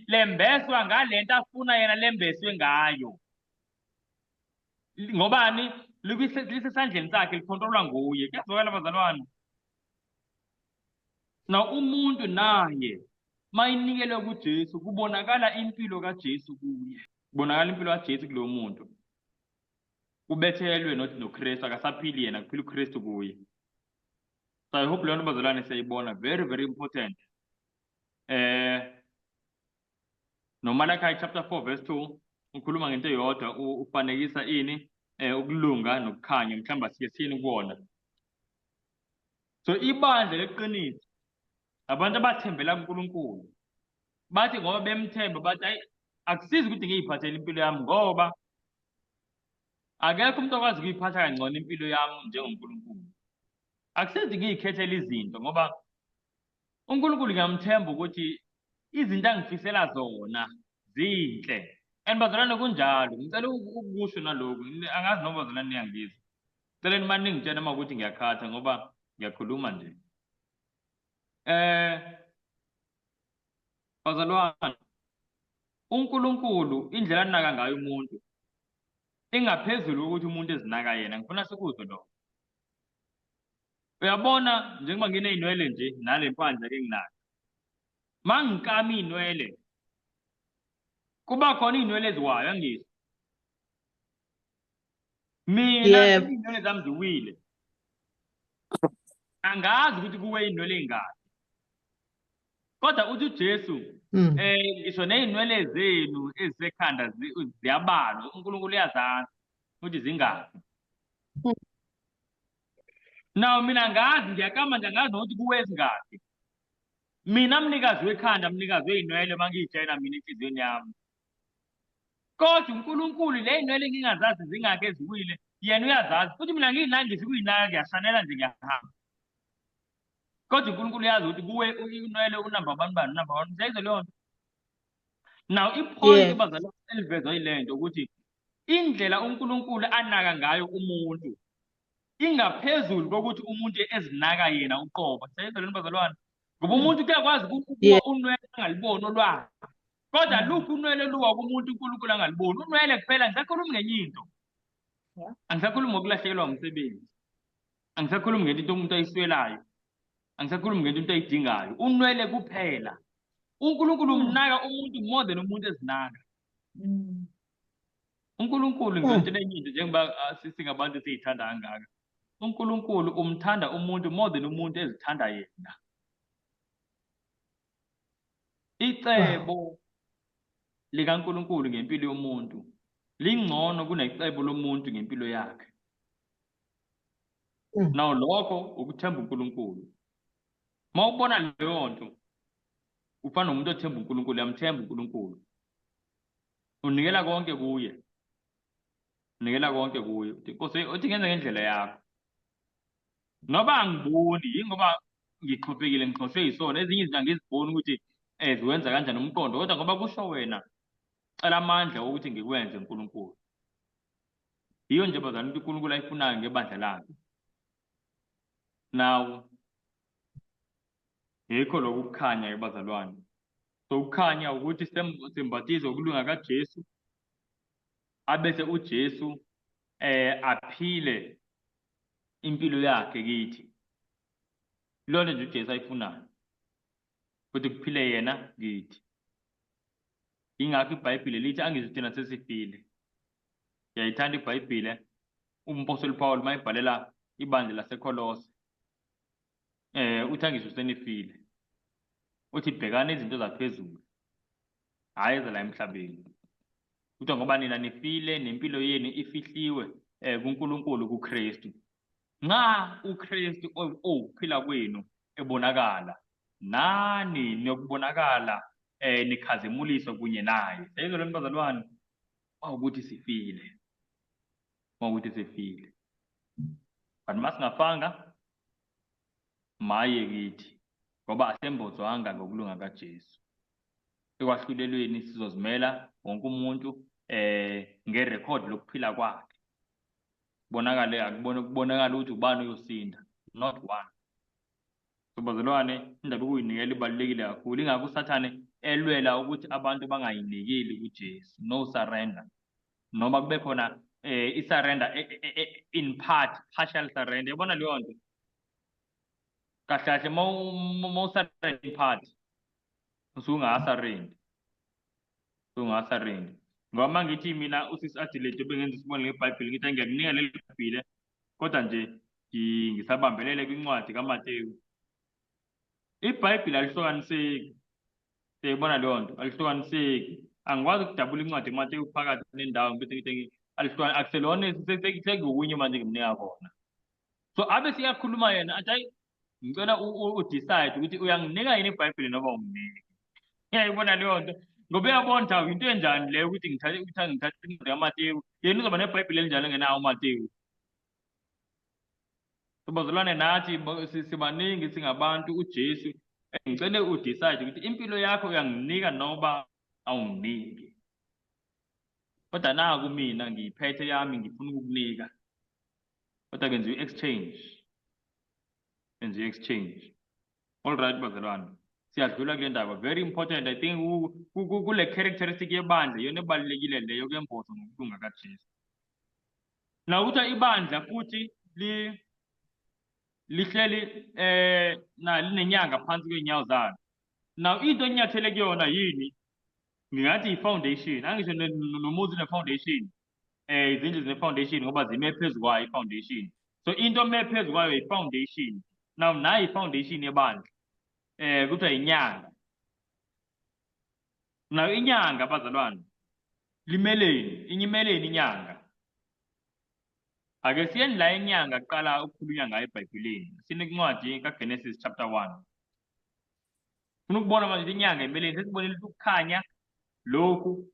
Lembeswa ngalento afuna yena lembeswe ngayo. Ngobani? Lisesandleni sakhe licontrolwa nguye. Kuyazwakala bazalwane. Na umuntu naye mayinikelwe kuJesu kubonakala impilo kaJesu kuye. Kubonakala impilo kaJesu kulo muntu. Ubethelwe nothi noKristu akasaphili yena kuphila uKristu kuye. So I hope leyo nto bazalwane siyayibona, very very important. NoMalachi chapter 4 verse 2 ukhuluma ngento eyodwa, ufanekisa ini ukulunga nokukhanya, mhlawumbe sike siyini kuwona. So ibandla leqiniso abantu abathembela kuNkulunkulu bathi ngoba bemthemba bathi hayi akusizi ukuthi ngiyiphathele impilo yami ngoba akekho umuntu okwazi ukuyiphatha kangcono impilo yami njengoNkulunkulu. Akusizi ngiyikhethele izinto ngoba uNkulunkulu ngiyamthemba ukuthi izinto angifisela zona zinhle. And bazalwane kunjalo, ngicela ukusho nalokhu, angazi noma bazalwane niyangizwa. Celeni manje ningitshena uma ukuthi ngiyakhatha ngoba ngiyakhuluma nje. Bazalwane, uNkulunkulu indlela anaka ngayo umuntu ingaphezulu ukuthi umuntu ezinaka yena. Ngifuna sikuzwe lokho. Uyabona njengoba nginey'nwele nje nale mpandla ke nginayo. Uma ngikama iy'nwele kuba khona iy'nwele eziwayo angizwa. Mina Yebo. iy'nwele zami ziwile. Angazi ukuthi kuwe iy'nwele ey'ngaki. Kodwa uthi uJesu ngisho ney'nwele zenu ezisekhanda ziyabalwa. uNkulunkulu uyazazi ukuthi zingaki. Naw mina ngazi ngiyakama nje angazi nokuthi kuwe ezingaki. Mina mnikazi wekhanda, mnikazi wey'nwele uma ngiy'tshela mina enhliziyweni yami. Kodwa uNkulunkulu ley'nwele ngingazazi zingaki eziwile yena uyazazi. Futhi mina ngiy'nangise ukuy'naka ngiyashanela nje ngiyahamba. Kodwa uNkulunkulu uyazi ukuthi kuwe inwele unamba bani unamba bani. Siyayizwa leyo nto? Now i-point Yebo. bazalwane elivezwa yile nto ukuthi indlela uNkulunkulu anaka ngayo umuntu ingaphezulu kokuthi umuntu ezinaka yena uqobo. Siyayizwa lento bazalwane? Ngoba umuntu kuyakwazi ukuba unwele angaliboni olwakhe. Kodwa luphi unwele luwa kumuntu uNkulunkulu angaliboni? Unwele kuphela. Ngisakhuluma ngenye into. Angisakhulumi ngokulahlekelwa umsebenzi. Angisakhulumi ngento umuntu ayiswelayo. Angisakhulumi ngento umuntu ayidingayo. Unwele kuphela. uNkulunkulu umnaka umuntu more than umuntu ezinaka. uNkulunkulu ngizotshela enye into njengoba singabantu esiyithanda kangaka. uNkulunkulu umthanda umuntu more than umuntu ezithanda yena. Icebo likaNkulunkulu ngempilo yomuntu lingcono kunecebo lomuntu ngempilo yakhe. Naw lokho ukuthemba uNkulunkulu. Uma ubona leyo nto ufana nomuntu othemba uNkulunkulu, uyamthemba uNkulunkulu. Unikela konke kuye. Unikela konke kuye. Nkosi uthi ngenze ngendlela yakho. Noba angiboni yingoba ngixhophekile ngixoshwe yisona. Ezinye izinto angiziboni ukuthi ziwenza kanjani umqondo, kodwa ngoba kusho wena cela amandla ukuthi ngikwenze uNkulunkulu. Yiyo nje bazalwane ukuthi uNkulunkulu ayifunayo ngebandla lakhe. Now yikho lokhu kukhanya bazalwane. So ukukhanya ukuthi sembatizo ukulunga kaJesu abese uJesu aphile impilo yakhe kithi. Lona nje uJesu ayifunayo ukuthi kuphile yena kithi. Ingakho iBhayibheli lithi angizwe thina sesifile. Ngiyayithanda iBhayibheli. Umpostoli Paul mayibhalela ibandla laseKolose uthi angizwe senifile. Uthi bhekani izinto zaphezulu, hhayi ezala emhlabeni. Kuthiwa ngoba nina nifile nempilo yenu ifihliwe kuNkulunkulu kuKristu. Nxa uKristu ophila kwenu ebonakala, nani niyokubonakala nikhazimuliswa kunye naye. Siyayizwa lento bazalwane? Ukuthi sifile. Ukuthi sifile. Kanti uma singafanga maye kithi. Ngoba asembozwanga ngokulunga kaJesu. Ekwahlulelweni sizozimela wonke umuntu ngerekhodi lokuphila kwakhe. Kubonakala ukuthi ubani uyosinda, not one. So bazalwane, indaba yokuyinikela ibalulekile kakhulu. Ingakho uSathane elwela ukuthi abantu bangayinikeli kuJesu. No surrender. Noma kube khona i-surrender in part, partial surrender. Yabona leyo nto? Kahle kahle uma usarrender in part usungasarrendi. Ngoba uma ngithi mina usisi Adelaide bengenza isibonelo ngeBhayibheli ngithi ngiyakunika leli Bhayibheli kodwa nje ngisabambelele kwincwadi kaMateyu. IBhayibheli alihlukaniseki. Siyayibona leyo nto, alihlukaniseki. Angikwazi ukudabula incwadi kaMateyu phakathi nendawo bese ngithi alihlukaniseki. Akuselona sekukunye manje ngimnika kona. So abe siyakhuluma yena athi ngicela udecide ukuthi uyanginika yini iBhayibheli noma unginiki. Ngiyayibona leyo nto. Ngoba uyabona Thaku into enjani leyo ukuthi ngithathe incwadi kaMateyu. Yena uzoba nebhayibheli elinjalo engenawo uMateyu. Bazalwane nathi sibaningi singabantu uJesu ngicela udecide ukuthi impilo yakho uyanginika noba awunginiki. Kodwa naku mina ngiyiphethe yami ngifuna ukukunika. Kodwa kenza i-exchange. Kenza i-exchange. All right bazalwane. Siyadlula kule ndaba. Very important. I think kule characteristic yebandla yona ebalulekile leyo kuyembozo ngokulunga kaJesu. Now ukuthi ibandla futhi lihleli linenyanga phansi kweenyawo zalo. Now into enyathele kuyona yini? Ngingathi i-foundation. Angisho nomuzi ne-foundation. Izindlu zine-foundation ngoba zime phezu kwayo i-foundation. So into eme phezu kwayo i-foundation. Now nayo i-foundation yebandla. Kuthiwa inyanga. Now inyanga bazalwane limeleni, inyimeleni inyanga. Ake siyeni la inyanga kuqala ukukhulunywa ngayo eBhayibhelini. Sinencwadi kaGenesis chapter 1. Ufuna ukubona manje inyanga imeleni sesibonile ukukhanya lokhu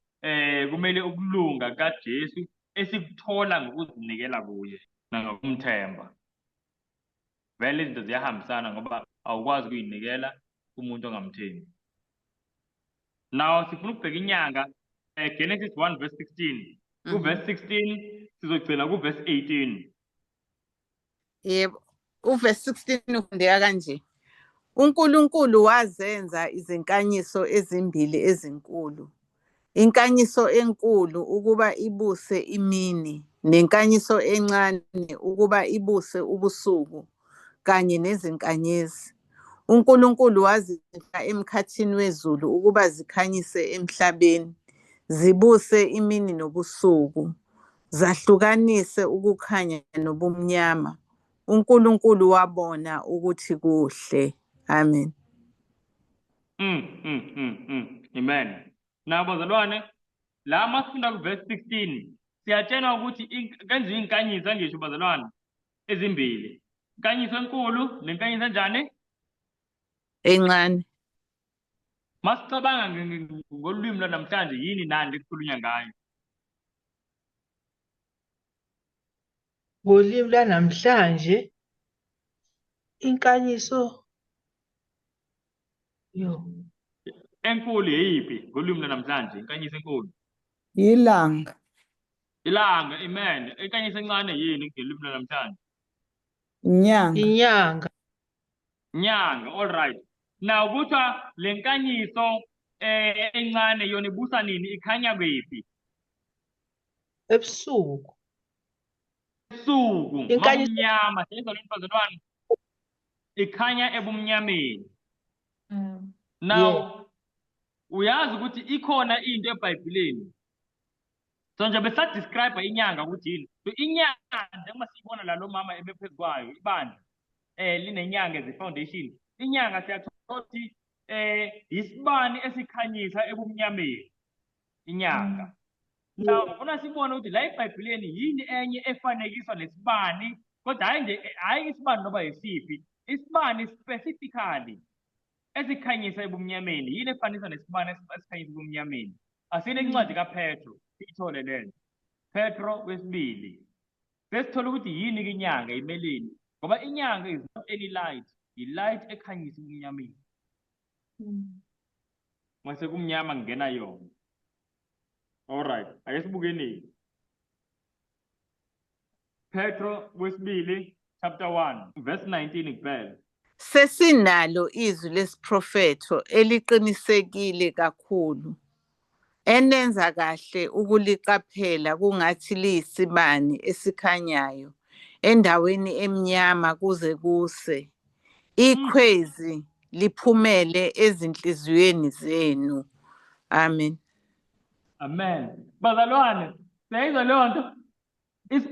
kumele ukulunga kaJesu esikuthola ngokuzinikela kuye nangokumthemba. Vele izinto ziyahambisana ngoba awukwazi ukuyinikela kumuntu ongamthembi. Now sifuna ukubheka inyanga Genesis 1 verse 16. Kuverse 16 sizogcina kuverse 18. Yebo, uverse 16 ufundeka kanje. uNkulunkulu wazenza izinkanyiso ezimbili ezinkulu. Inkanyiso enkulu ukuba ibuse imini, nenkanyiso encane ukuba ibuse ubusuku, kanye nezinkanyezi. uNkulunkulu wazifaka emkhathini wezulu ukuba zikhanyise emhlabeni, zibuse imini nobusuku, zahlukanise ukukhanya nobumnyama. uNkulunkulu wabona ukuthi kuhle. Amen. Amen. Now bazalwane, la masifunda kuverse 16 siyatshelwa ukuthi kenziwa inkanyiso ngisho bazalwane ezimbili. Inkanyiso enkulu nenkanyiso enjani? Encane. Masicabanga ngolwimi lwanamhlanje yini nani ekukhulunywa ngayo? Ngolimi lwanamhlanje inkanyiso Enkulu yeyiphi ngolwimi lwanamhlanje? Inkanyiso enkulu. Ilanga. Ilanga, amen. Inkanyiso encane yini ngolwimi lwanamhlanje? Inyanga. inyanga. Nyanga, all right. Now kuthiwa le nkanyiso encane yona ibusa nini? Ikhanya kwephi? Ebusuku. Ebusuku, Inkanyiso- mabumnyama. Bazalwane, ikhanya ebumnyameni. Now uyazi ukuthi ikhona into eBhayibhelini. So nje besadescribe inyanga ukuthi yini. So inyanga njengoba siyibona la lo mama ebephezu kwayo ibandla linenyanga ezi-foundation. Inyanga siyathola ukuthi isibani esikhanyisa ebumnyameni. Inyanga. Now ufuna sibone ukuthi la eBhayibhelini yini enye efanekiswa nesibani, kodwa hayi isibani noba yisiphi. Isibani specifically esikhanyisa ebumnyameni. Yini efaniswa nesibani esikhanyisa ebumnyameni? Asile incwadi kaPetro, siyithole lento. Petro wesibili. Sesithola ukuthi yini ke inyanga imeleni. Ngoba inyanga is not any light, i-light ekhanyisa ebumnyameni. Mase kumnyama ngena yona. All right, ake sibukeni. Petro wesibili chapter 1 verse 19 kuphela. Sesinalo izwi lesiprofetho eliqinisekile kakhulu, enenza kahle ukuliqaphela kungathi liyisibani esikhanyayo endaweni emnyama kuze kuse. Ikhwezi liphumele ezinhliziyweni zenu. Amen. Amen. Bazalwane, siyayizwa leyo nto.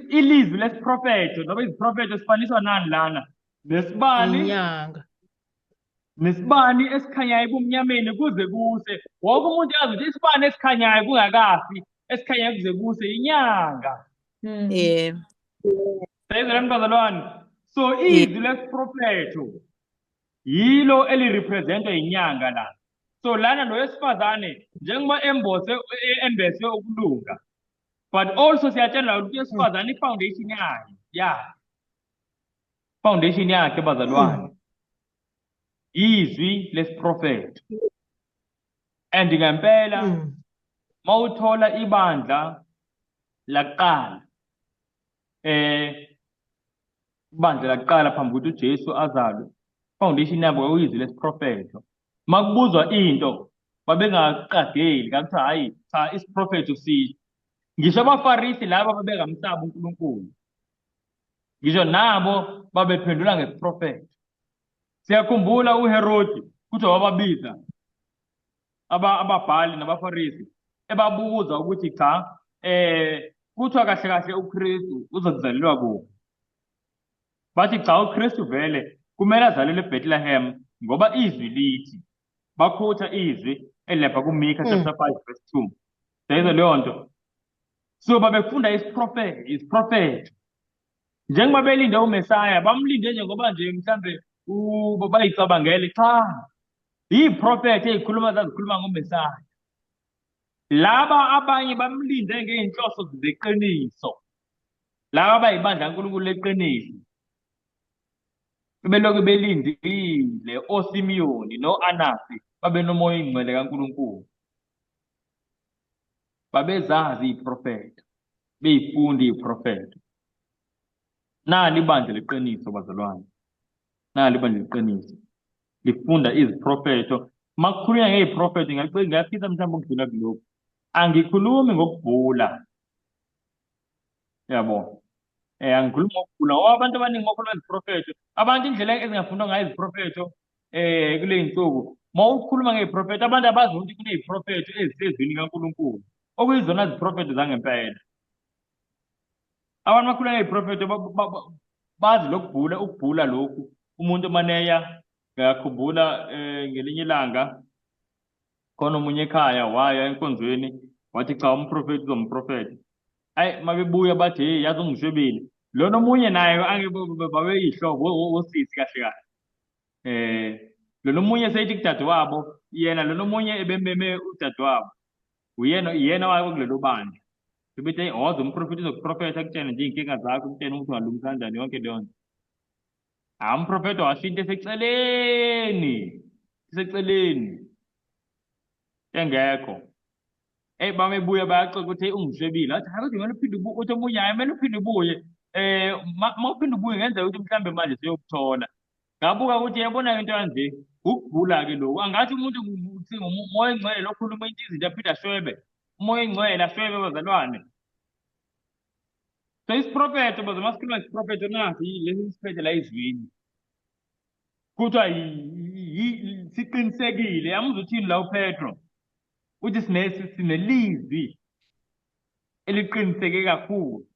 Ilizwi lesiprofetho noma iziprofetho sifaniswa nani lana? Nesibani. Inyanga. Nesibani esikhanyayo ebumnyameni kuze kuse. Wonke umuntu yazi ukuthi isibani esikhanyayo kungakafi, esikhanyayo kuze kuse inyanga. Yebo. Siyayizwa bazalwane. So izwi lesiprofetho yilo elirepresenta inyanga la. So lana lo wesifazane njengoba embese ukulunga, but also siyatshela ukuthi wesifazane i-foundation yakhe bazalwane izwi lesiprofeti. And ngempela mawuthola ibandla laqala ibandla laqala phambi kokuthi uJesu azalwe, foundation yabo kwakuyizwi lesiprofeto. Makubuzwa into babengaqageli kakuthi hayi cha isiprofeto sithi. Ngisho abafarisi laba babengamsabi uNkulunkulu, ngisho nabo babephendula ngesiprofeto. Siyakhumbula uHerodi kuthi wababiza ababhali nabafarisi ebabuza ukuthi cha kuthiwa kahle kahle uKristu uzokuzalelwa kuphi. Bathi cha uKristu vele kumele azalelwe eBethlehem ngoba izwi lithi. Bakhutha izwi elapha kuMikha chapter 5 verse 2. Seyizwa leyo nto. So babefunda isiprofeto. Njengoba belinde uMesaya bamlinde nje ngoba nje mhlambe bayicabangele cha iprofeti ezikhuluma zazikhuluma ngoMesaya. Laba abanye bamlinde ngeinhloso zeqiniso. Laba abayibandla kaNkulunkulu leqiniso beloku belindile oSimiyoni noAnasi babe nomoya ingcwele kaNkulunkulu. Babezazi iprofeti, beyifunda iprofeti. Nali ibandla leqiniso bazalwane. Nali ibandla leqiniso. Lifunda iziprofeto. Makukhulunywa ngeziprofeto ngiyafisa mhlawumbe ukudlula kulokho. Angikhulumi ngokubhula. Yabo. Angikhulumi ngokubhula ngoba abantu abaningi bakhuluma ngeziprofeto. Abantu indlela ezingafundwa ngayo iziprofeto kule zinsuku. Mawukhuluma ngeziprofeto abantu abazi ukuthi kuneziprofeto ezisezwini kaNkulunkulu. Okuyizona iziprofeto zangempela. Abantu bakhuluma ngeziprofeto bazi ukubhula lokhu. Umuntu maneya ngiyakhumbula ngelinye ilanga khona omunye ekhaya waya enkonzweni wathi cha umprofeti uzomprofeti. Ayi mabebuya bathi hey yazi ungishwebile. Lona omunye naye babeyihlobo wosisi kahle kahle. Lona omunye seyithi kudadewabo yena lona omunye ebememe udadewabo. Uyena waye kulelo bandla. Bebethi hey wazi umprofeti uzokuprofeta kutshena nje inkinga zakho kutshena ukuthi ungalungisa kanjani yonke leyo nto. Umprofeti washinta eseceleni engekho. Bamebuya bayaxoxa ukuthi ungishwebile. Athi hayi kodwa kumele uphinde ubuye uthi omunye hayi kumele uphinde ubuye. Mawuphinde ubuye ngenza ukuthi mhlambe manje siyokuthola. Ngabuka ukuthi yabona into kanje ukubhula ke lokhu. Angathi umuntu umoya engcwele lokhuluma izinto aphinde ashwebe. Umoya engcwele ashwebe bazalwane. So isiprofeto bazamasikhuluma isiprofeto nasi lesi siphethe la izwini. Kuthiwa siqinisekile. Yamuzwa uthini la uPetro? Uthi sinelizwi eliqiniseke kakhulu,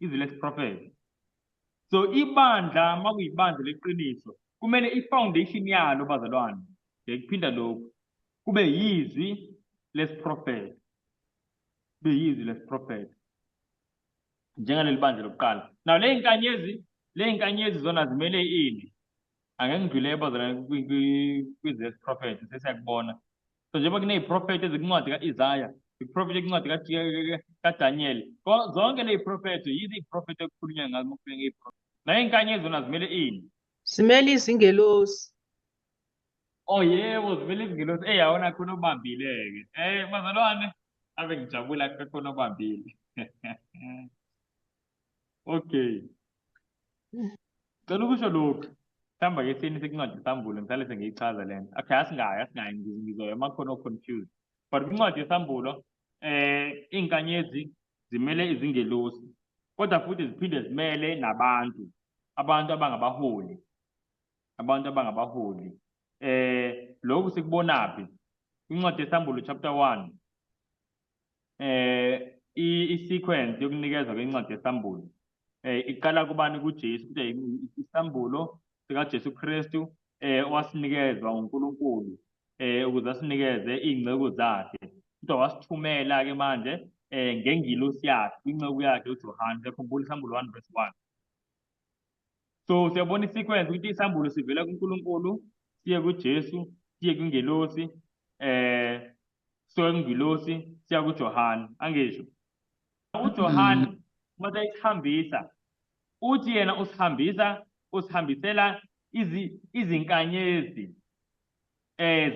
izwi lesiprofeto. So ibandla makuyibandla leqiniso kumele ifoundation yalo bazalwane ngikuphinda lokhu kube yizwi lesiprofeto. Kube yizwi lesiprofeto. Njengaleli bandla lokuqala. Now le inkanyezi zona zimele ini? Angeke ngidlule bazalwane kwizwi lesiprofeto sesiyakubona. So njengoba kuneziprofeto ezikuncwadi kaIsaya, iprofeto ekuncwadi kaDaniel, zonke le ziprofeto yizi iprofeto ekukhulunywa ngazo makukhulunywa ngeziprofeto. Naye inkanyezi zona zimele ini? Simele izingelosi. Oh yebo zimele izingelosi. Yawona khona obambile-ke. Bazalwane ave ngijabula khona obambile. Okay. Cela ukusho lokhu. Mhlawumbe ke sini sekuncwadi isambulo ngihlale sengiyichaza lento. Okay asingayi ngizoya makhona confused. But kwincwadi yesambulo inkanyezi zimele izingelosi. Kodwa futhi ziphinde zimele nabantu. Abantu abangabaholi. Abantu abangabaholi. Lokhu sikubonaphi? Kwincwadi yesambulo chapter 1. I-sequence yokunikezwa kwencwadi yesambulo. Iqala kubani kuJesu ukuthi isambulo sikaJesu Kristu wasinikezwa uNkulunkulu ukuze asinikeze izingcebo zakhe. Kodwa wasithumela ke manje ngengilosi yakhe kwinceku yakhe uJohane. Sikhumbula isambulo 1 verse 1. So siyabona isequence ukuthi isambulo sivela kuNkulunkulu siye kuJesu siye kwingelosi sengilosi siya kuJohane angisho uJohane mase isihambisa uthi yena usihambisela izinkanyezi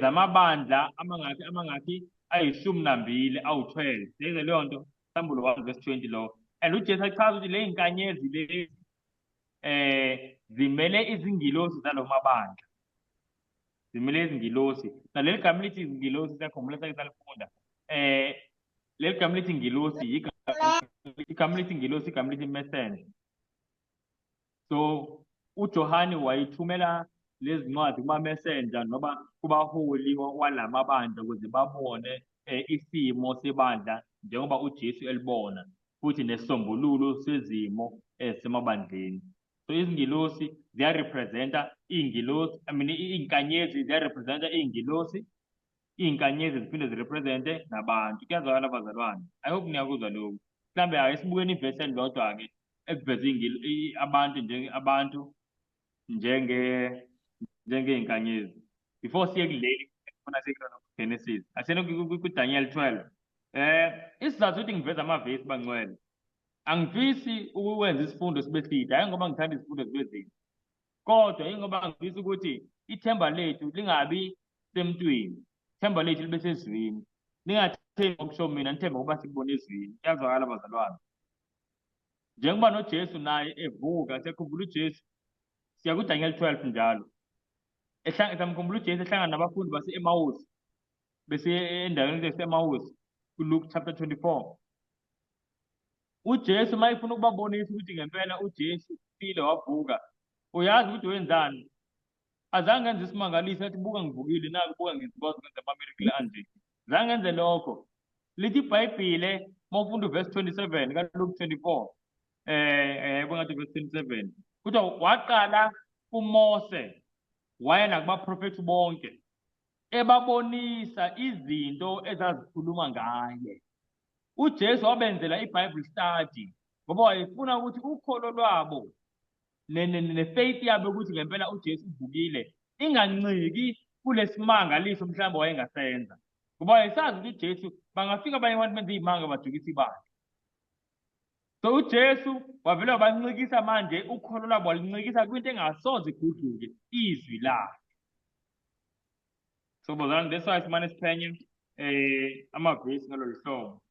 zamabandla amangaki ayi12 awu12 yeke leyo nto Sambulo 1 verse 20 lo and uJesu achaza ukuthi le inkanyezi lezi zimele izingilosi zalomabandla zimele izingilosi naleli gama lithi izingilosi siyakhumbula salifunda leli gama lithi ingilosi igama lithi ingilosi igama lithi messenger so uJohane wayithumela lezi ncwadi kuma messenger noma kubaholi walamabandla ukuze babone isimo sebandla njengoba uJesu elibona futhi nesombululo sezimo semabandleni so izingilosi ziyarepresenta ingilosi inkanyezi ziyarepresenta ingilosi inkanyezi ziphinde zirepresente nabantu kuyazwakala abazalwane I hope niyakuzwa lokho mhlambe ayisibukeni ivesi elilodwa ke ekuveza abantu njengeinkanyezi before siye kuleli khona sekufana Genesis asena ku Daniel 12 isizathu ukuthi ngiveza amavesi bangcwele angifisi ukwenza isifundo sibe side hayi ngoba ngithanda isifundo sibe side kodwa ingoba ngifisa ukuthi ithemba lethu lingabi semntwini ithemba lethu libe sezwini lingathembi okusho mina nithemba ukuba sikubone ezwini kuyazwakala abazalwane njengoba noJesu naye evuka sekhumbula uJesu siya ku Daniel 12 njalo samkhumbula uJesu ehlangana nabafundi base-Emmaus bese endaweni yase-Emmaus kuLuke chapter 24 uJesu mayifuna ukubabonisa ukuthi ngempela uJesu uphile wavuka uyazi ukuthi wenzani azange enze isimangaliso athi buka ngivukile naku buka ngizikwazi ukwenza ama-miracle anje zange enze lokho lithi iBhayibhile mawufunda uverse 27 kaLuke 24 bungathi verse 27 kuthi waqala uMose waya nakubaprofethi bonke ebabonisa izinto ezazikhuluma ngaye uJesu wabenzela iBible study ngoba wayefuna ukuthi ukholo lwabo ne-faith yabo ukuthi ngempela uJesu uvukile inganciki kulesimangaliso mhlawumbe wayengasenza ngoba wayesazi ukuthi uJesu bangafika abanye abantu benze iy'manga bajukisa ibandla so uJesu wavele wabancikisa manje ukholo lwabo walincikisa kwinto engasoze igudluke izwi lakhe so bazalwane that's why simane siphenye amavesi ngalolu hlobo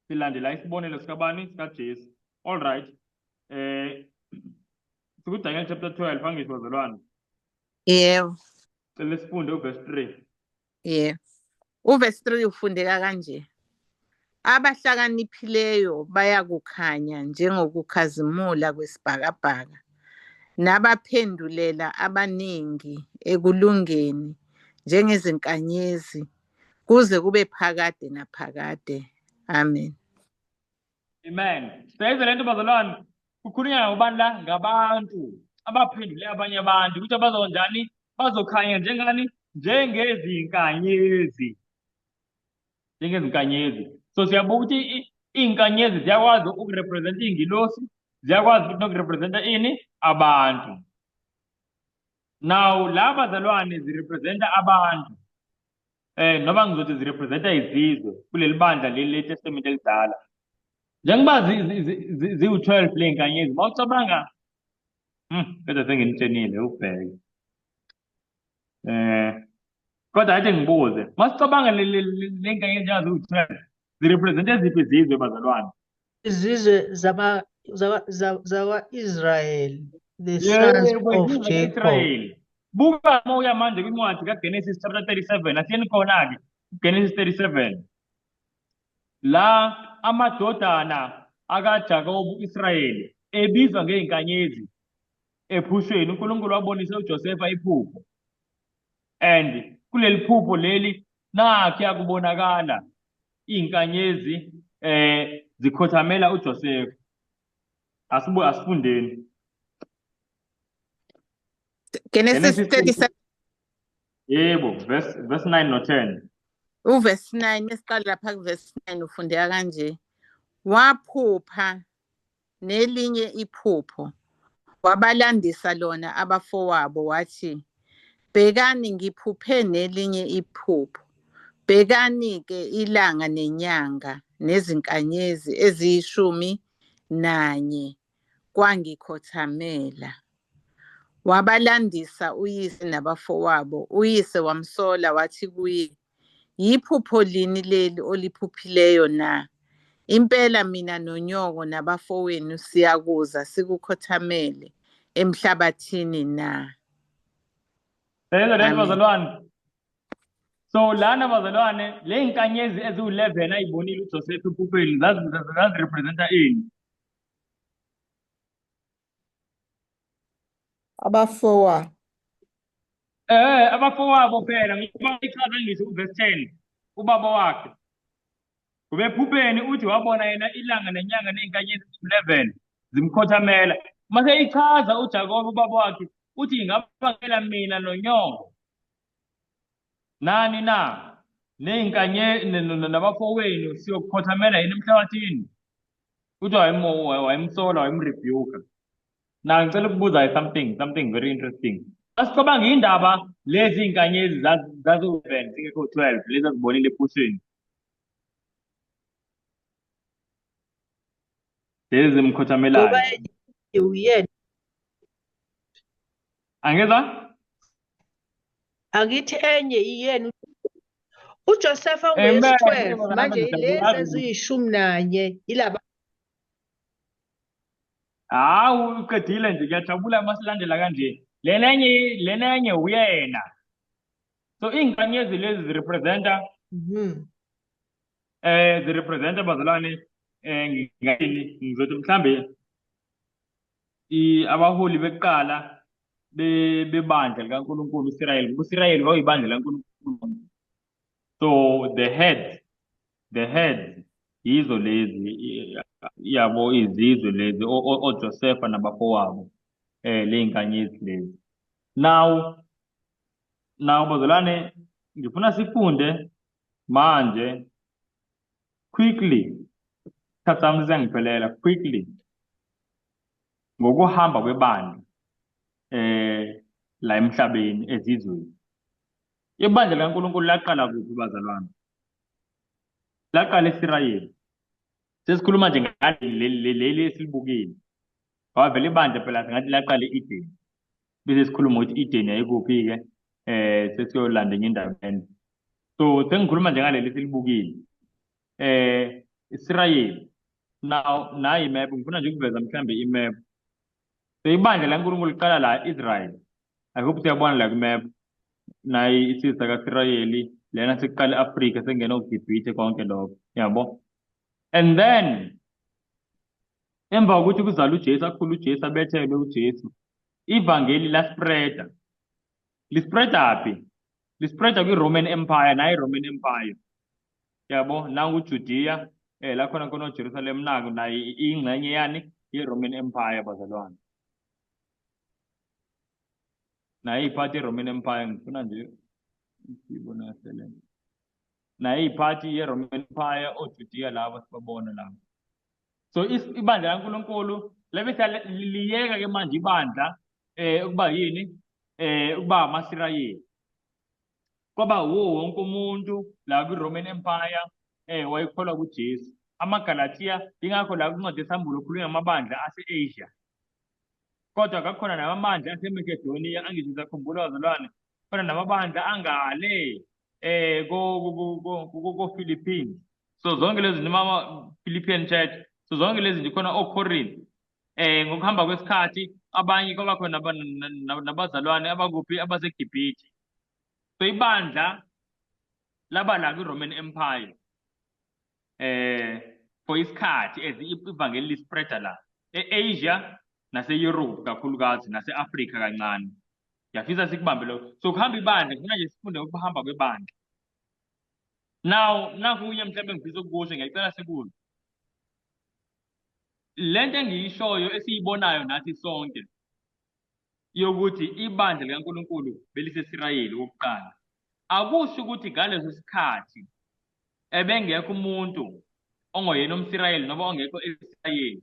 silandela isibonelo sikabani sikaJesu all right sikuDaniel chapter 12 angisho bazalwane Yebo. Cela sifunde uverse 3 Yebo. Uverse 3 ufundeka kanje. Abahlakaniphileyo bayakukhanya njengokukhazimula kwesibhakabhaka nabaphendulela abaningi ekulungeni njengezinkanyezi kuze kube phakade naphakade. Amen. Amen. Siyayizwa lento bazalwane kukhulunywa ngobani la ngabantu abaphendule abanye abantu ukuthi abazonjani bazokhanya njengani njengezinkanyezi so siyabuka ukuthi izinkanyezi ziyakwazi ukurepresenta ingilosi ziyakwazi ukuthi nokurepresenta ini abantu now la bazalwane zirepresenta abantu noma ngizothi zirepresenta izizwe kuleli bandla leli leTestament elidala njengoba ziwu-12 le nkanyezi mawucabanga bese senginitshenile ubheke kodwa ade ngibuze masicabanga le nkanyezi njengaziwu-12 zirepresenta eziphi izizwe bazalwane Izizwe zakwa-Israyeli, the sons of Jacob. buka moya manje kwincwadi kaGenesis chapter 37 asiyeni khona-ke Genesis 37 la amadodana akaJakobe u-Israyeli ebizwa ngey'nkanyezi ephushweni uNkulunkulu wabonisa uJosefa iphupho and kuleli phupho leli nakhe yakubonakala iy'nkanyezi zikhothamela uJosefa asifundeni Genesis 37 yebo verse 9 no 10 uverse 9 esiqala lapha kuverse 9 ufundeka kanje. Waphupha nelinye iphupho wabalandisa lona abafowabo wathi Bhekani ngiphuphe nelinye iphupho. Bhekani-ke ilanga nenyanga nezinkanyezi eziyishumi-nanye kwangikhothamela. Wabalandisa uyise nabafowabo. Uyise wamsola wathi kuye, yiphupho lini leli oliphuphileyo na? Impela mina nonyoko nabafowenu siyakuza sikukhothamele emhlabathini na? Right, Amen. bazalwane. So lana bazalwane, le nkanyezi eziwu-11 ayibonile uJoseph ephupheni zazirepresenta ini? Abafowa. Abafowabo phela, ngoba ichaza ngisho uverse 10, ubaba wakhe. Kube ephupheni uthi wabona yena ilanga nenyanga ney'nkanyezi eziwu-11 zimkhothamela. Mase ichaza uJakobe ubaba wakhe uthi ngabangela mina nonyoko. Nani na? Nabafowenu siyokukhothamela yini emhlabathini? Uthi wayemsola, wayemrebuka. Na ngicela ukubuza something very interesting. Asicabanga indaba lezi nkanyezi zazo-11 singekho 12 lezi azibonile ephusheni. Lezi zimkhothamelayo. Ngoba uyena. Angezwa? Akithi enye iyena. uJoseph ongowesi-12 manje yilezi eziyishumi-nanye yilaba. Hawu uqedile nje, ngiyajabula masilandela kanje. Lenenye uyena. So iy'nkanyezi lezi zirepresenta zirepresenta bazalwane ngizothi mhlambe abaholi bekuqala bebandla likaNkulunkulu u-Israyeli. U-Israyeli wayeyibandla likaNkulunkulu. So the heads yizo lezi yabo izizwe lezi oJosepha nabafowabo ley'nkanyezi lezi. Now bazalwane ngifuna sifunde manje quickly, isikhathi sami siyangiphelela, quickly ngokuhamba kwebandla la emhlabeni ezizweni. Ibandla likaNkulunkulu laqala kuphi bazalwane? Laqala eSirayeli. Sesikhuluma nje leli esilibukile. Ngoba vele ibandla phela singathi laqala e-Eden. Bese sikhuluma ukuthi i-Eden yayikuphi-ke sesiyolanda enye indaba enye. So sengikhuluma nje ngaleli esilibukile. Israyeli. Now nayi imap, ngifuna nje ukuveza mhlambe imap. So ibandla likaNkulunkulu liqala la Israel. I hope siyabona la kumap. Nayi isizwe kaSirayeli, lena sekuqala e-Afrika sengena uGibhithe konke lokho. Yabo? And then emva kokuthi kuzala uJesu, akhule uJesu, abethelwe uJesu, ivangeli laspreda. Lispreda phi? Lispreda kwi-Roman Empire, nayi i-Roman Empire. Yabo? Nangu uJudiya, la khona uJerusalem naku nayi ingxenye yani ye-Roman Empire bazalwane. Nayi iphathi ye-Roman Empire, ngifuna nje sibona sele. Nayi iphathi ye-Roman Empire, oJudiya labo sibabona labo. So ibandla likaNkulunkulu labese liyeka ke manje ibandla ukuba yini? Ukuba amaSirayeli. Kwaba wonke umuntu la kwi-Roman Empire wayekholwa kuJesu. AmaGalathiya ingakho la kwincwadi yesambulo ukhulunywa ngamabandla ase-Asia. Kodwa kakhona namabandla aseMakedoniya, angithi sakhumbula bazalwane, khona namabandla angale ko-Philippines. So zonke lezi noma Philippian Church, so zonke lezi nje khona oCorinth. Ngokuhamba kwesikhathi abanye kwaba khona nabazalwane abakuphi abaseGibhithe. So ibandla laba la kwi-Roman Empire for isikhathi as ivangeli lispreda la e-Asia nase-Europe kakhulukazi nase-Afrika kancane. Ngiyafisa sikubambe lokho. So kuhamba ibandla, ngifuna nje sifunde ukuhamba kwebandla. Now nakunye mhlawumbe ngifisa ukusho, ngiyacela sikulo. Lento engiyishoyo esiyibonayo nathi sonke yokuthi ibandla likaNkulunkulu beliseSirayeli okokuqala, akusho ukuthi ngaleso sikhathi ebengekho umuntu ongoyena umSirayeli noma ongekho eSirayeli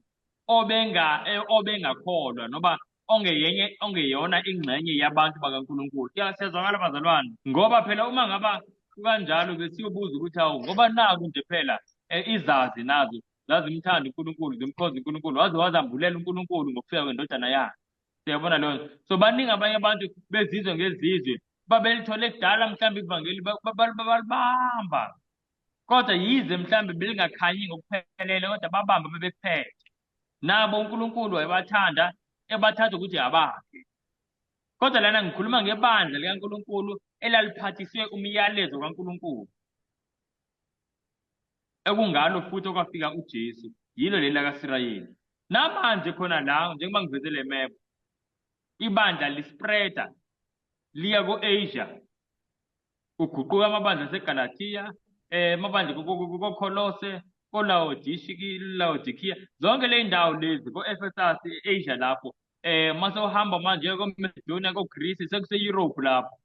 obengakholwa noma ongeyona ingxenye yabantu bakaNkulunkulu. Siyazwakala bazalwane, ngoba phela uma ngaba kanjalo besiyobuza ukuthi hawu, ngoba naku nje phela izazi nazo zazimthanda uNkulunkulu, zimkhonza uNkulunkulu, waze wazambulela uNkulunkulu ngokufika kwendodana yakhe. Siyabona leyo nto. So baningi abanye abantu bezizwe ngezizwe babelithole kudala mhlawumbe ivangeli balibamba, kodwa yize mhlawumbe belingakhanyi ngokuphelele, kodwa babamba bebephethe. Nabo uNkulunkulu wayebathanda, ebathatha ukuthi abakhe. Kodwa lana ngikhuluma ngebandla likaNkulunkulu elaliphathiswe umyalezo kaNkulunkulu, ekungalo futhi okwafika uJesu, yilo leli lakaSirayeli. Namanje khona la njengoba ngiveze le map, ibandla lispreda liya ko-Asia, kuguquka amabandla aseGalatia, amabandla koKolose, Laodicea, zonke le ndawo lezi, ko-Ephesus, e-Asia lapho, mase uhamba manje ko-Macedonia, ko-Greece, sekuse-Europe lapho,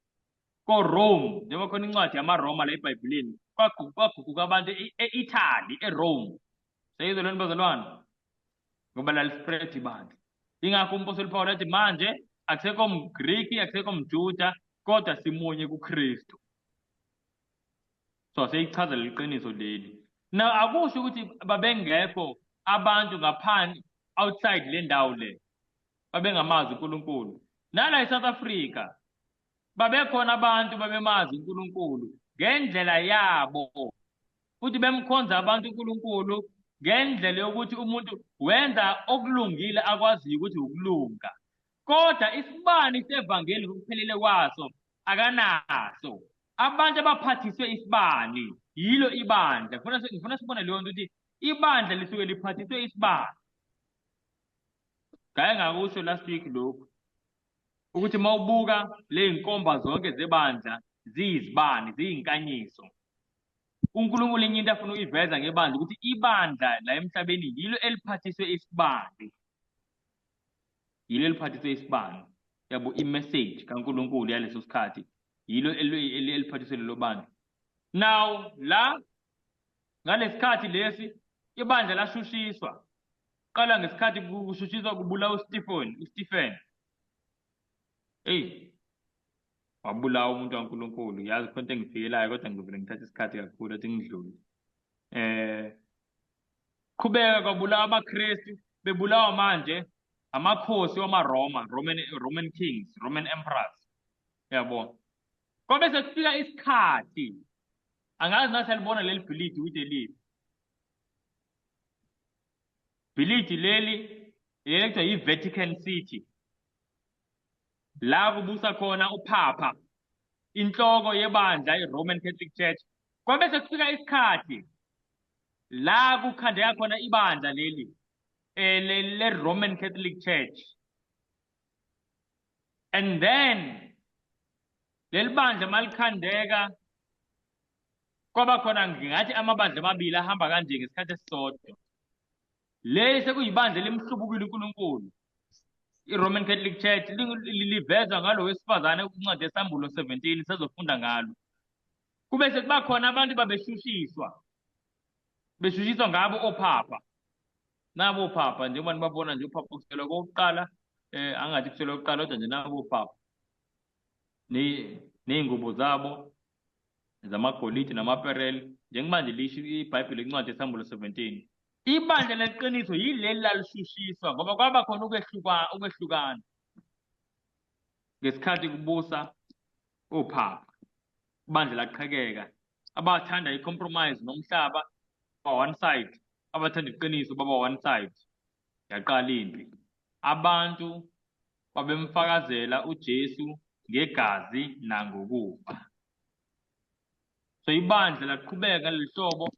ko-Rome, njengoba khona incwadi yamaRoma la eBhayibhelini, kwaguquka abantu e-Italy, eRome. Seyizwe lento bazalwane, ngoba lalispread ibandla. Ingakho umpostoli Paul athi manje akusekho mGriki, akusekho mJuda, kodwa simunye kuKristu. So seyichaza leli qiniso leli. Now akusho ukuthi babengekho abantu ngaphandle, outside le ndawo le, babengamazi uNkulunkulu. Nala eSouth Africa babekhona abantu babemazi uNkulunkulu ngendlela yabo, futhi bemkhonza abantu uNkulunkulu ngendlela yokuthi umuntu wenza okulungile akwaziyo ukuthi ukulunga, kodwa isibani sevangeli ngokuphelele kwaso akanaso. Abantu abaphathiswe isibani yilo ibandla. Ngifuna sibone leyo nto ukuthi ibandla lisuke liphathiswe isibani. Ngake ngakusho last week lokhu ukuthi mawubuka ley'nkomba zonke zebandla ziyizibani, ziyinkanyiso. uNkulunkulu enye into afuna ukuyiveza ngebandla ukuthi ibandla la emhlabeni yilo eliphathiswe isibani, yilo eliphathiswe isibani. Yabo, imessage kaNkulunkulu yaleso sikhathi yilo eliphathiswe lelo bandla. Now la ngalesikhathi lesi ibandla lashushiswa, qala ngesikhathi kushushiswa kubulawa uStephen. Wabulawa umuntu kaNkulunkulu. Yazi khona engifikelayo, kodwa ngivele ngithatha isikhathi kakhulu ukuthi ngidlule. Qhubeka kwabulawa abaKristu, bebulawa manje amakhosi wamaRoma, Roman kings, Roman emperors. Yabo, kwabe sekufika isikhathi, angazi nathi alibona leli bhilidi ukuthi eliphi. Bhilidi leli kuthiwa yi-Vatican City, la kubusa khona uPhapa, inhloko yebandla i-Roman Catholic Church. Kwabe sekufika isikhathi la kukhandeka khona ibandla leli le-Roman Catholic Church, and then leli bandla malikhandeka kwaba khona ngingathi amabandla amabili ahamba kanje ngesikhathi esisodwa. Leli sekuyibandla limhlubukile uNkulunkulu, i-Roman Catholic Church, livezwa ngalo wesifazane kuncwadi yesambulo 17, sizofunda ngalo. Kube sekuba khona abantu babeshushiswa, beshushiswa ngabo oPhapa. Nabo oPhapa njengoba nibabona nje, uPhapa kusukela kokuqala, angathi kusukela kokuqala, kodwa nje nabo oPhapa ney'ngubo zabo zamagolide namaperele, njengoba nje lisho iBhayibheli incwadi yesambulo 17. Ibandla leqiniso yileli lalishushiswa ngoba kwaba khona ukwehlukana ngesikhathi kubusa oPhapa. Ibandla laqhekeka, abathanda i-compromise nomhlaba baba one side, abathanda iqiniso baba one side. Yaqala impi, abantu babemfakazela uJesu ngegazi nangokufa. So ibandla laqhubeka ngaleli hlobo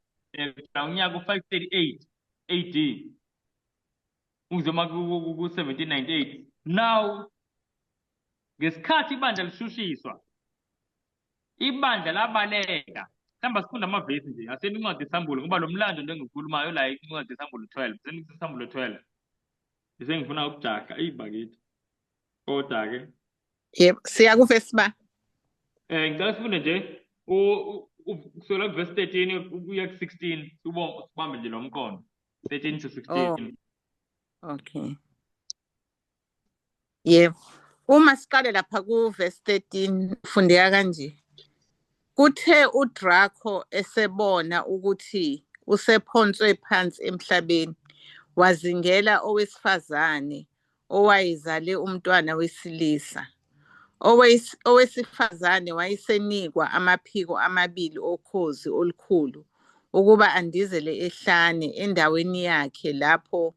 unyaka u-538 AD uzoma ku-1798. Now ngesikhathi ibandla lishushiswa, ibandla labaleka. Mhlawumbe sifunda amavesi nje, aseni incwadi yesambulo ngoba lo mlando nto engikhulumayo la incwadi yesambulo 12, senisambulo 12 bese ngifuna ukujaga bakithi. Kodwa-ke Yebo, siya kuvesi ba. Ngicela sifunde nje kusukela kuvesi 13 ukuya ku-16, sibambe nje lo mqondo 13 to 16. Okay. Yebo. Uma siqale lapha ku-verse 13 fundeka kanje. Kuthe uDraco esebona ukuthi usephonswe phansi emhlabeni, wazingela owesifazane owayezale umntwana wesilisa. Owesifazane wayesenikwa amaphiko amabili okhozi olukhulu ukuba andizele ehlane endaweni yakhe lapho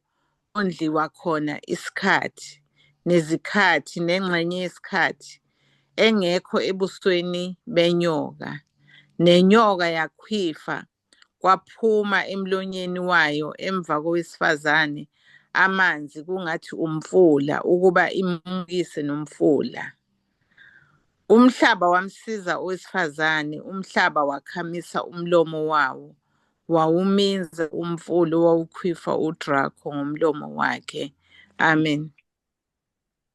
ondliwa khona isikhathi nezikhathi nengxenye yesikhathi engekho ebusweni benyoka. Nenyoka yakhwifa kwaphuma emlonyeni wayo emva kowesifazane amanzi kungathi umfula ukuba imukise nomfula. Umhlaba wamsiza owesifazane, umhlaba wakhamisa umlomo wawo, wawuminza umfula owawukhwifa uDraco ngomlomo wakhe. Amen.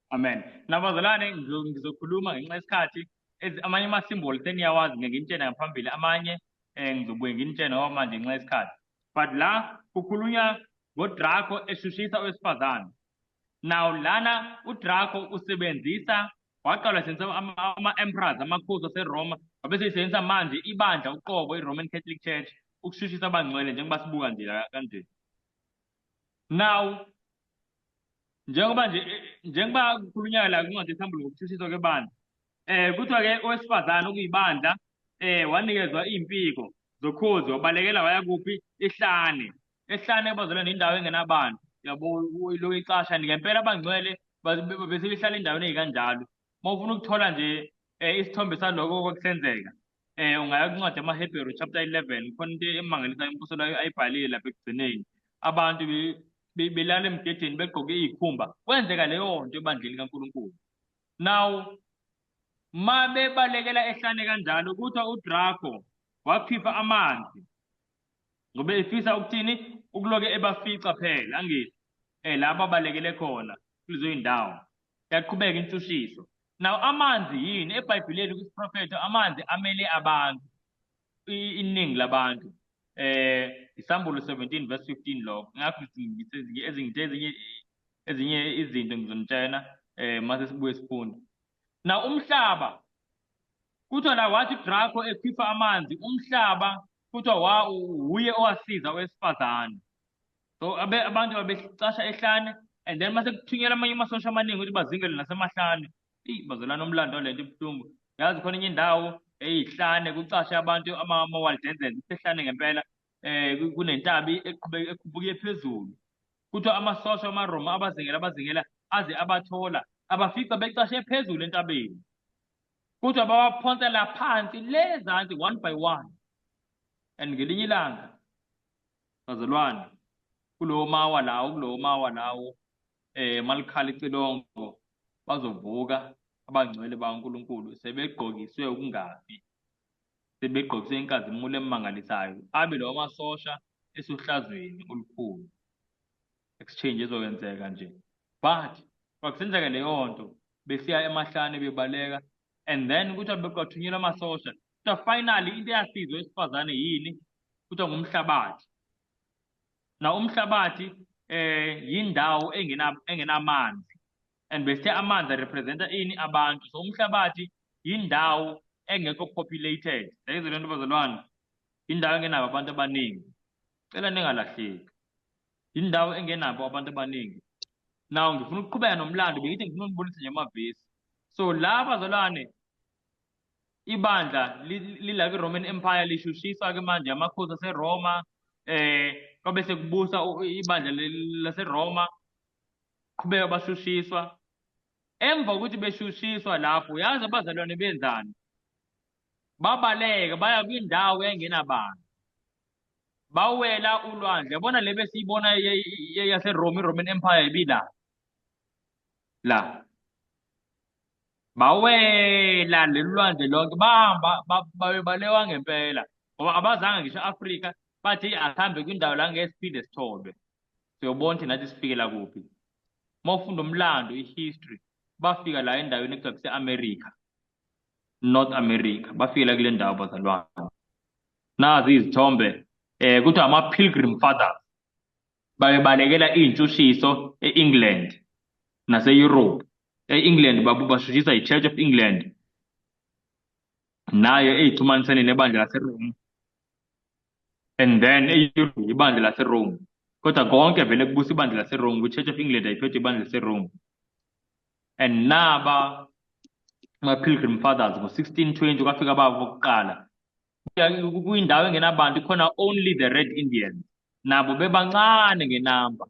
Amen. Nabazalwane ngizokhuluma ngenxa yesikhathi amanye ama-symbol seniyawazi ngingitshena ngaphambili amanye ngizobuye ngintshene ngoba manje ngenxa yesikhathi. But la kukhulunywa ngoDraco eshushisa owesifazane. Now lana uDraco usebenzisa waqala esebenzisa ama-emperors amakhosi aseRoma wabese esebenzisa manje ibandla uqobo i-Roman Catholic Church ukushushisa abangcwele njengoba sibuka nje kanje. Now njengoba kukhulunywa la kuncwadi yesihambulu ngokushushiswa kwebandla kuthiwa-ke owesifazane okuyibandla wanikezwa iy'mpiko zokhozi wabalekela waya kuphi ehlane bazalwane indawo engenabantu yabo ilokhu icasha ngempela abangcwele bese behlala endaweni ey'kanjalo. Uma ufuna ukuthola nje isithombe saloko kwakusenzeka ungaya kuncwadi yamaHebheru chapter 11 khona into emangalisayo umpostoli ayibhalile lapha ekugcineni. Abantu belala emgedeni begqoke iy'khumba kwenzeka leyo nto ebandleni kaNkulunkulu. Now ma bebalekela ehlane kanjalo kuthiwa uDraco wakhipha amanzi ngoba efisa ukuthini ukuloke ebafica phela angithi laba balekele khona kulezo iy'ndawo yaqhubeka inshushiso. Now amanzi yini eBhayibhelini kwisiprofetho amanzi amele abantu iningi labantu Isahambulu 17 verse 15 lokho ngakho ezinye izinto ngizonitshena mase sibuye sifunde. Now umhlaba kuthiwa la wathi uDraco ekhipha amanzi umhlaba kuthiwa uye owasiza owesifazane. So abantu babecasha ehlane and then mase kuthunyelwa amanye amasosha amaningi ukuthi bazingele nasemahlane. Bazalwane umlando lento ebuhlungu. Yazi khona enye indawo eyihlane kucashe abantu ama-Waldenses isehlane ngempela kunentabi ekhuphuke phezulu. Kuthiwa amasosha amaRoma abazingela aze abathola abafica becashe phezulu entabeni. Kuthiwa bawaphonsela phansi lezansi one by one. And ngelinye ilanga bazalwane kulowo mawa lawo malikhala icilongo bazovuka abangcwele baNkulunkulu sebegqokiswe ukungafi sebegqokiswe inkazimulo emangalisayo abe lawo masosha esohlazweni olukhulu. Exchange ezokwenzeka nje but kwakusenzeka leyo nto besiya emahlane bebaleka and then kuthiwa bekwathunyelwa amasosha kuthiwa finally into eyasizwe wesifazane yini kuthiwa ngumhlabathi. Na umhlabathi yindawo engenamanzi and bese amanzi representa ini abantu. So umhlabathi yindawo engekho populated. Lezo lento bazalwane indawo engenabo abantu abaningi. Cela ningalahleki. Indawo engenabo abantu abaningi. Now ngifuna ukuqhubeka nomlando bengithi ngifuna ukubonisa nje amavesi. So la bazalwane ibandla lila kwi-Roman Empire lishushiswa ke manje amakhosi aseRoma kwabe sekubusa ibandla laseRoma qhubeka bashushiswa. Emva kokuthi beshushiswa lapho yazi abazalwane benzani babaleka baya kwindawo engenabantu bawela ulwandle. Yabona le besiyibona yaseRoma iRoman Empire ibila la bawela lelwandle lonke bahamba babalewa ngempela ngoba abazange ngisho Afrika bathi ahambe kwindawo la ngesiphinde sitholwe. Siyobona ukuthi nathi sifikela kuphi. Mawufunda umlando ihistory bafika la endaweni ekuthiwa kuse-America, North America, bafikela kule ndawo bazalwane. Nazi izithombe kuthiwa ama-Pilgrim Fathers babebalekela iy'ntshushiso e-England nase-Europe e-England bashutshisa i-Church of England, nayo eyixhumanisene nebandla laseRome, and then eYurophu ibandla laseRome. Kodwa konke vele kubusa ibandla laseRome, kwi-Church of England ayiphethwe ibandla laseRome. And naba ama-Pilgrim Fathers ngo-1620 kwafika babo bokuqala kuyindawo engenabantu, khona only the Red Indians, nabo bebancane ngenamba.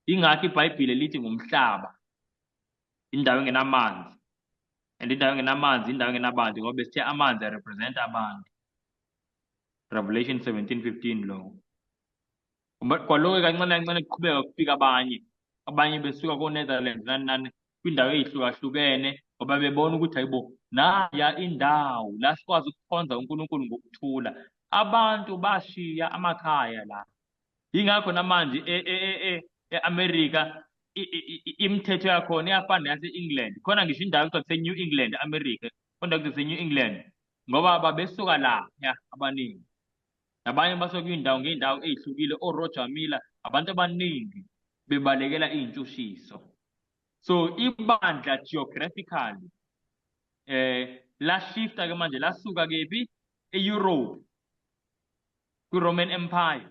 Ingakho iBhayibhile lithi ngumhlaba, indawo engenamanzi. And indawo engenamanzi, indawo engenabantu, ngoba besithe amanzi arepresenta abantu. Revelation 17:15 lo. Kwaloke kancane kancane kuqhubeka kufika abanye besuka ko-Netherlands nani kwindawo ey'hlukahlukene, ngoba bebona ukuthi hayibo naya indawo la sikwazi ukukhonza uNkulunkulu ngokuthula. Abantu bashiya amakhaya la. Yingakho namanje e-America imithetho yakhona iyafana neyase-England. Khona ngisho indawo ekuthiwa kuse-New England, America, khona kuthiwa kuse-New England, ngoba babesuka la abaningi. Nabanye basuka kwiy'ndawo ngey'ndawo ey'hlukile, o-Roger Miller, abantu abaningi bebalekela iy'ntshushiso. So ibandla geographically lashifta-ke manje lasuka kephi e-Europe kwi-Roman Empire,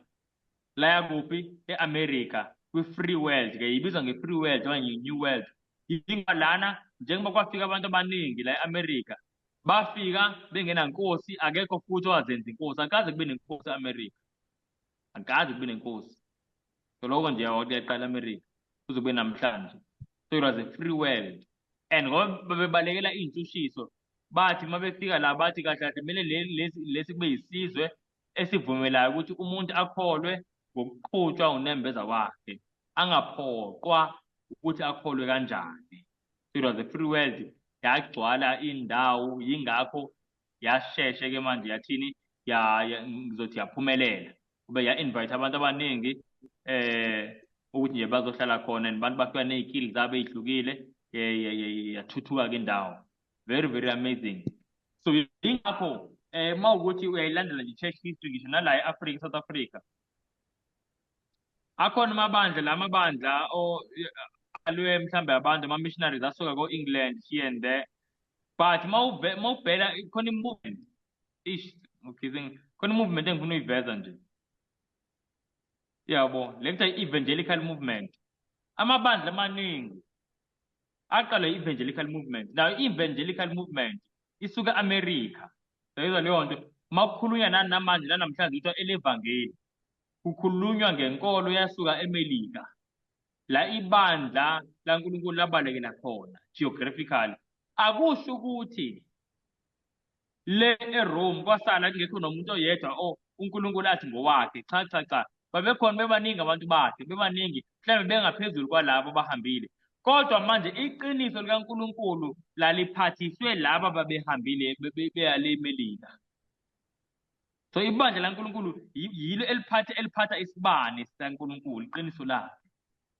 laya kuphi e-America kwi-Free World, ke ibizwa nge-Free World okanye nge-New World. Yingoba lana njengoba kwafika abantu abaningi la e-America, bafika bengenankosi, akekho futhi owazenza inkosi. Akaze kube nenkosi e-America, akaze kube nenkosi. So lokho nje yaqala e-America kuze kube namhlanje. So it was a free world. And ngoba bebalekela iy'ntshushiso, bathi uma befika la bathi kahle kahle kumele lesi kube yisizwe esivumelayo ukuthi umuntu akholwe ngokuqhutshwa unembeza wakhe, angaphoqwa ukuthi akholwe kanjani. So it was a free world. Yagcwala indawo, yingakho yasheshe-ke manje yathini ngizothi yaphumelela, kube ya-invite abantu abaningi ukuthi nje bazohlala khona, and abantu bafika ney'kili zabo ey'hlukile, yathuthuka-ke indawo. Very, very amazing. So yingakho uma ukuthi uyayilandela nje i-church history ngisho nala e-Africa, South Africa, akhona amabandla alwe mhlambe abantu ama-missionaries asuka ko-England here and there, but mawubheka khona i-movement khona i-movement engifuna uyiveza nje, yabo le kuthiwa i-evangelical movement. Amabandla amaningi aqala i-evangelical movement. Now i-evangelical movement isuka America. Yayizwa leyo nto uma kukhulunywa namanje namhlanje kuthiwa elevangeli, kukhulunywa ngenkolo yasuka eMelika, la ibandla laNkulunkulu labalekela khona geographically. Akusho ukuthi le eRome kwasala kungekho nomuntu oyedwa uNkulunkulu athi ngowakhe. Cha, babekhona bebaningi abantu bakhe, bebaningi mhlawumbe bengaphezulu kwalabo abahambile. Kodwa manje iqiniso likaNkulunkulu laliphathiswe laba babehambile beyale eMelika. So ibandla laNkulunkulu yilo eliphatha isibane sikaNkulunkulu, iqiniso lakhe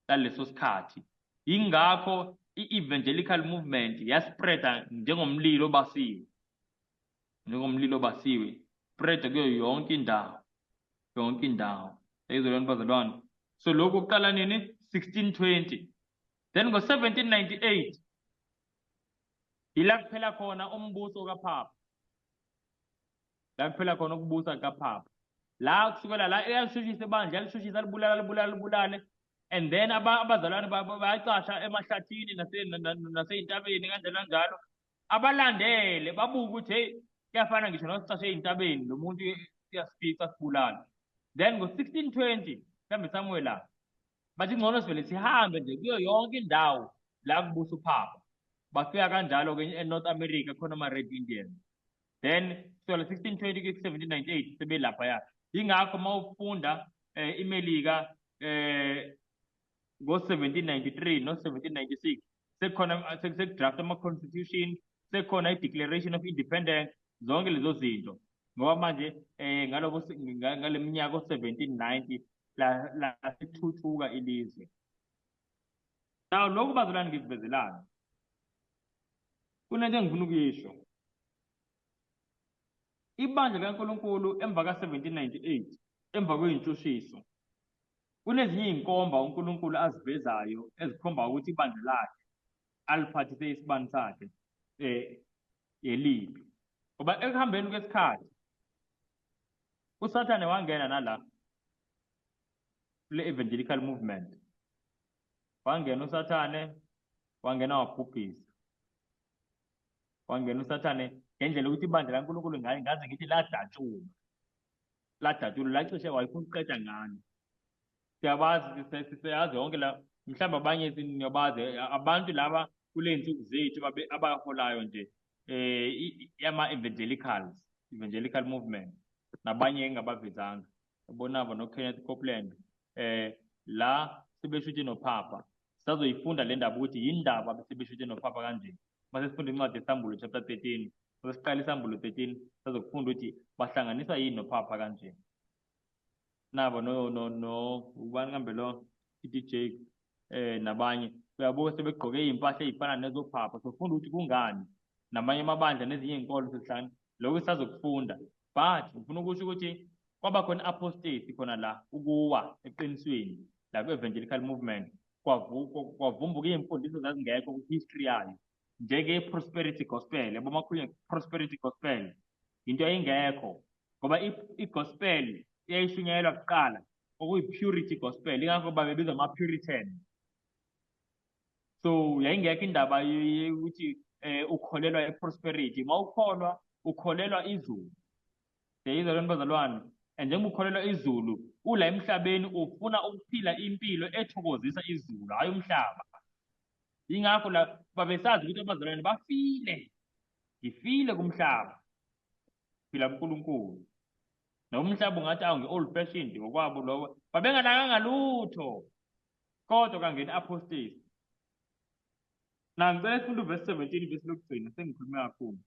laleso sikhathi. Yingakho i-evangelical movement yaspreada njengomlilo obasiwe, spread kuyo yonke indawo. Yayizolwana bazalwane. So lokhu kuqala nini? 1620. Then ngo-1798 yila kuphela khona umbuso kaPhapha, la kuphela khona ukubusa kaPhapha. La kusukela la eyalishushisa ibandla, yalishushisa libulale, and then abazalwane bayacasha emahlathini nasey'ntabeni kanjalo. Abalandele babuka ukuthi hey, kuyafana ngisho nosicashe ey'ntabeni, lo muntu siyasifica sibulala. Then ngo-1620 mhlambe somewhere la bathi ngcono sivele sihambe nje kuyo yonke indawo la kubusa uPhapha. Bafika kanjalo-ke eNorth America khona ama-Red Indians. Then kusukela 1620 ku-1798 sebelaphaya. Yingakho uma ufunda iMelika ngo-1793 no-1796 sekudraft ama-constitution, sekhona i-Declaration of Independence, zonke lezo zinto. Ngoba manje ngale minyaka o-1790 la sithuthuka ilizwe. Now lokhu bazalwane ngikuvezelana, kunento engifuna ukuyisho. Ibandla likaNkulunkulu emva ka-1798, emva kwey'ntshushiso, kunezinye iy'nkomba uNkulunkulu azivezayo ezikhomba ukuthi ibandla lakhe aliphathise isibani sakhe elibi. Ngoba ekuhambeni kwesikhathi uSathane wangena nala kule evangelical movement. Wangena uSathane, wangena wabhubhisa. Wangena uSathane ngendlela ukuthi ibandla laNkulunkulu ngaze ngithi ladatshulwa lacishe wayifuna ukuqeda ngani. Siyazi yonke la, mhlawumbe abanye siniyabazi abantu laba kule nsuku zethu abaholayo nje evangelical movement, nabanye engabavezanga bonabo no Kenneth Copeland, la sebeshuthi noPapa. Sisazoyifunda le ndaba ukuthi yindaba sebeshuthi noPapa kanje. Mase sifunda incwadi yeSambulo chapter 13, siqala iSambulo 13 sizokufunda ukuthi bahlanganiswa yini noPapa kanje. Nabo ubani kambe lo TJ nabanye uyabuka sebegqoke impahla ezifana nezoPapa. Sofunda ukuthi kungani namanye amabandla nezinye izinkolo sesihlanu lokho sizokufunda. But ngifuna ukusho ukuthi kwaba khona apostasy khona la, ukuwa eqinisweni la ku-evangelical movement. Kwavumbuka iy'mfundiso zazingekho ku-history yayo, njenge-prosperity gospel. Yabo makhulunywa prosperity gospel into ayingekho, ngoba i-gospel yayishunyayelwa kuqala okuyi-purity gospel, ingakho babebizwa ama-Puritan. So yayingekho indaba yokuthi ukholelwa e-prosperity. Ma ukholelwa izulu. Siyayizwa bazalwane, and njengoba ukholelwa izulu, ula emhlabeni ufuna ukuphila impilo ethokozisa izulu, hayi umhlaba. Ingakho la babesazi ukuthi abazalwane ngifile kumhlaba, phila kuNkulunkulu. Nomhlaba ungathi nge-old fashioned ngokwabo lowo, babenganakanga lutho, kodwa kangena apostasy. Ngicela sifunde uverse 17 verse lokugcina, sengikhulume kakhulu.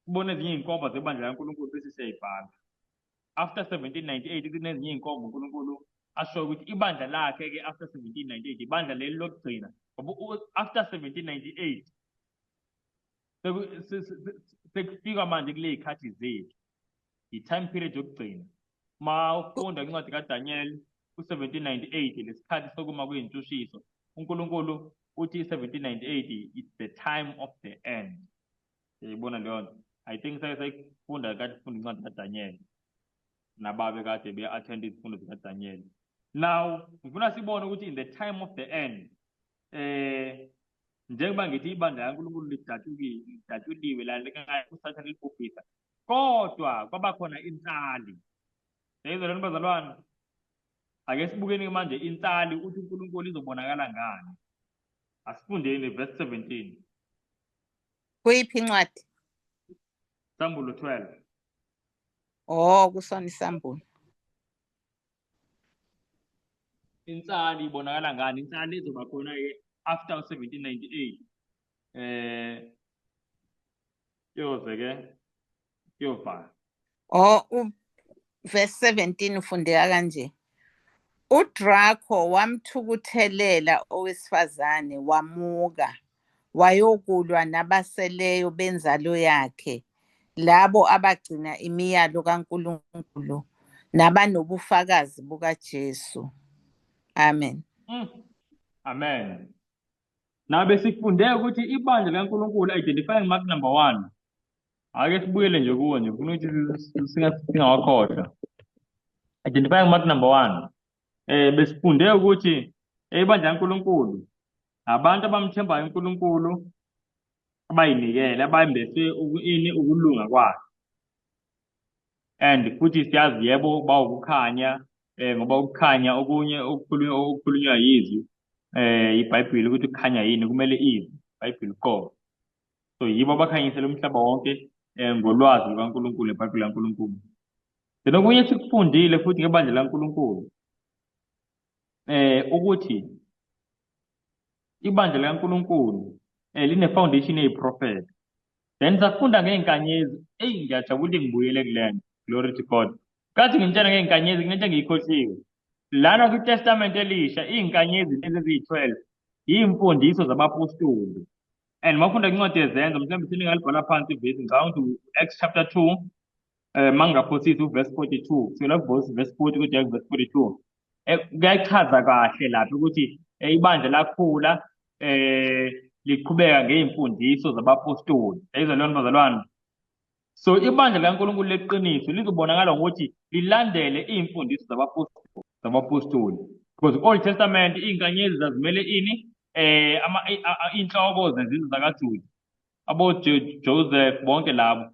Kubona ezinye iy'nkomba zebandla laNkulunkulu bese siyayibhala. After 1798 kunezinye iy'nkomba uNkulunkulu asho ukuthi ibandla lakhe-ke after 1798 ibandla leli lokugcina. After 1798 sekufika manje kule y'khathi zethu, i-time period yokugcina. Ma ufunda incwadi kaDaniel ku-1798 lesikhathi sokuma kwey'ntshushisa, uNkulunkulu uthi 1798 it's the time of the end. Yayibona leyo nto. I think sayifunda kade sifunda incwadi kaDaniel, nababe kade be-attend izifundo zikaDaniel. Now ngifuna sibone ukuthi in the time of the end, njengoba ngithi ibandla laNkulunkulu lidatshuliwe la uSathane libhubhisa, kodwa kwaba khona insali. Yayizwa lento bazalwane, ake sibukeni manje insali uthi uNkulunkulu izobonakala ngani. Asifundeni verse 17. Kuyiphi incwadi? Sambulo 12. Kusona isambulo. Insali ibonakala ngani? Insali izoba khona-ke after 1798. Yoze-ke yovala. Verse 17 ufundeka kanje. uDraco wamthukuthelela owesifazane wamuka, wayokulwa nabaseleyo benzalo yakhe, labo abagcina imiyalo kaNkulunkulu nabanobufakazi bukaJesu. Amen. Amen. Nabe sifunde ukuthi ibandla laNkulunkulu identifying mark number 1. Ake sibuyele nje kuwo nje, ufuna ukuthi singawakhohlwa. Identifying mark number 1. Besifunde ukuthi ibandla laNkulunkulu abantu abamthembayo uNkulunkulu, abayinikele, abambese ukulunga kwakhe. And futhi siyazi yebo bawukukhanya, ngoba ukukhanya okunye okukhulunywa yizwi iBhayibheli ukuthi kukhanya yini kumele izwi iBhayibheli uqobo. So yibo abakhanyisela umhlaba wonke ngolwazi lukaNkulunkulu eBhayibheli laNkulunkulu. Then okunye sikufundile futhi ngebandla laNkulunkulu ukuthi ibandla laNkulunkulu line foundation eyiprofeti. Then safunda ngey'nkanyezi, ngiyajabula ngibuyele kulena, glory to God. Kathi ngintshela ngey'nkanyezi kunento engiyikhohliwe. Lana kwiTestament Elisha iy'nkanyezi lezi eziyi-12 yiy'mfundiso zabapostoli. And mafunda incwadi yezenzo, mhlawumbe seningalibhala phansi ivesi, ngicabanga ukuthi Acts chapter 2, mangingaphosisi uverse 42, sukela verse 40 kuya verse 42. Kuyachaza kahle lapho ukuthi ibandla lakhula liqhubeka ngey'mfundiso zabapostoli. Yayizwa leyo nto bazalwane. So ibandla likaNkulunkulu leqiniso lizobonakala ngokuthi lilandele iy'mfundiso zabapostoli. Because Old Testament iy'nkanyezi zazimele ini iy'nhloko zezizwe zakaJuda, Joseph bonke labo.